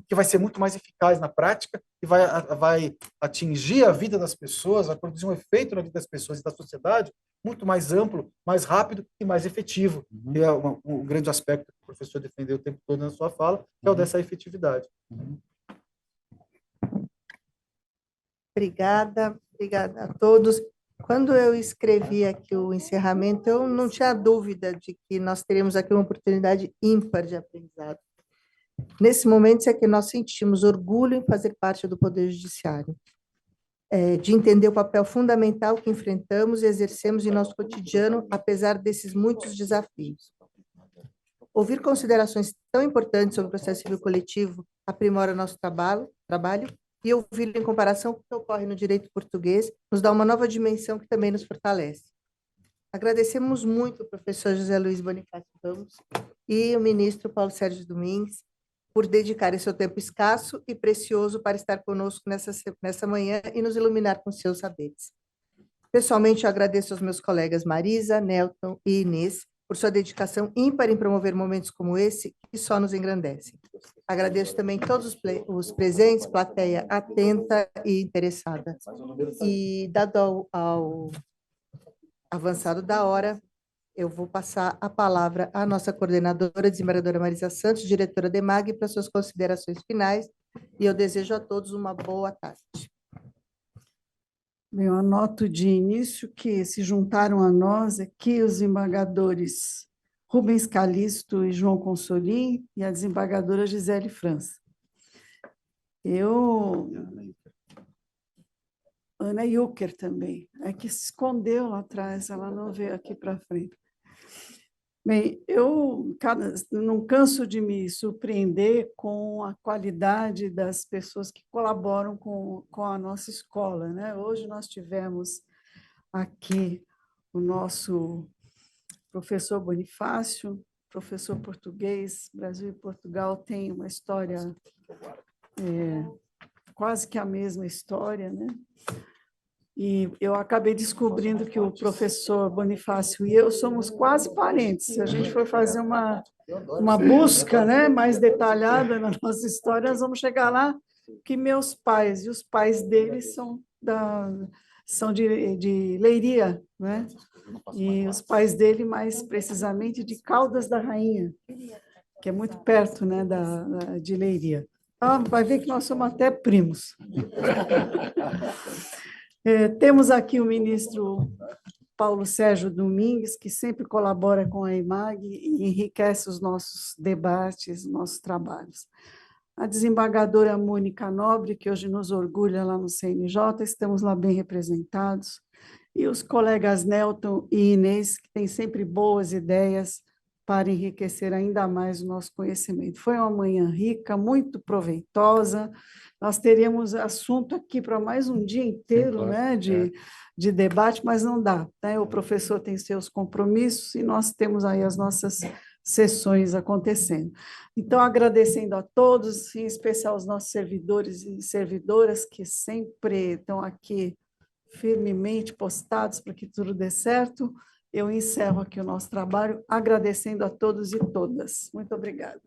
que vai ser muito mais eficaz na prática, e vai atingir a vida das pessoas, vai produzir um efeito na vida das pessoas e da sociedade muito mais amplo, mais rápido e mais efetivo. Que é um grande aspecto que o professor defendeu o tempo todo na sua fala, que é o dessa efetividade. Obrigada a todos. Quando eu escrevi aqui o encerramento, eu não tinha dúvida de que nós teríamos aqui uma oportunidade ímpar de aprendizado. Nesse momento é que nós sentimos orgulho em fazer parte do Poder Judiciário, de entender o papel fundamental que enfrentamos e exercemos em nosso cotidiano, apesar desses muitos desafios. Ouvir considerações tão importantes sobre o processo civil coletivo aprimora nosso trabalho e ouvi-lo em comparação com o que ocorre no direito português nos dá uma nova dimensão que também nos fortalece. Agradecemos muito ao professor José Luiz Bonifácio Ramos e o ministro Paulo Sérgio Domingues por dedicarem seu tempo escasso e precioso para estar conosco nessa manhã e nos iluminar com seus saberes. Pessoalmente, eu agradeço aos meus colegas Marisa, Nelton e Inês por sua dedicação ímpar em promover momentos como esse, que só nos engrandecem. Agradeço também todos os presentes, plateia atenta e interessada. E, dado ao avançado da hora, eu vou passar a palavra à nossa coordenadora, desembargadora Marisa Santos, diretora da EMAG, para suas considerações finais, e eu desejo a todos uma boa tarde. Bem, eu anoto de início que se juntaram a nós aqui os desembargadores Rubens Calixto e João Consolim e a desembargadora Gisele França. Ana Yucker também, é que se escondeu lá atrás, ela não veio aqui para frente. Bem, eu não canso de me surpreender com a qualidade das pessoas que colaboram com a nossa escola, né? Hoje nós tivemos aqui o nosso professor Bonifácio, professor português. Brasil e Portugal têm uma história, quase que a mesma história, né? E eu acabei descobrindo que o professor Bonifácio e eu somos quase parentes. Se a gente for fazer uma busca, né, mais detalhada na nossa história, nós vamos chegar lá que meus pais e os pais deles são de Leiria, né? E os pais dele, mais precisamente, de Caldas da Rainha, que é muito perto, né, de Leiria. Então, vai ver que nós somos até primos. Temos aqui o ministro Paulo Sérgio Domingues, que sempre colabora com a EMAG e enriquece os nossos debates, nossos trabalhos. A desembargadora Mônica Nobre, que hoje nos orgulha lá no CNJ, estamos lá bem representados, e os colegas Nelton e Inês, que têm sempre boas ideias para enriquecer ainda mais o nosso conhecimento. Foi uma manhã rica, muito proveitosa. Nós teríamos assunto aqui para mais um dia inteiro, claro, né, de debate, mas não dá, né? O professor tem seus compromissos e nós temos aí as nossas sessões acontecendo. Então, agradecendo a todos, em especial aos nossos servidores e servidoras que sempre estão aqui firmemente postados para que tudo dê certo. Eu encerro aqui o nosso trabalho, agradecendo a todos e todas. Muito obrigada.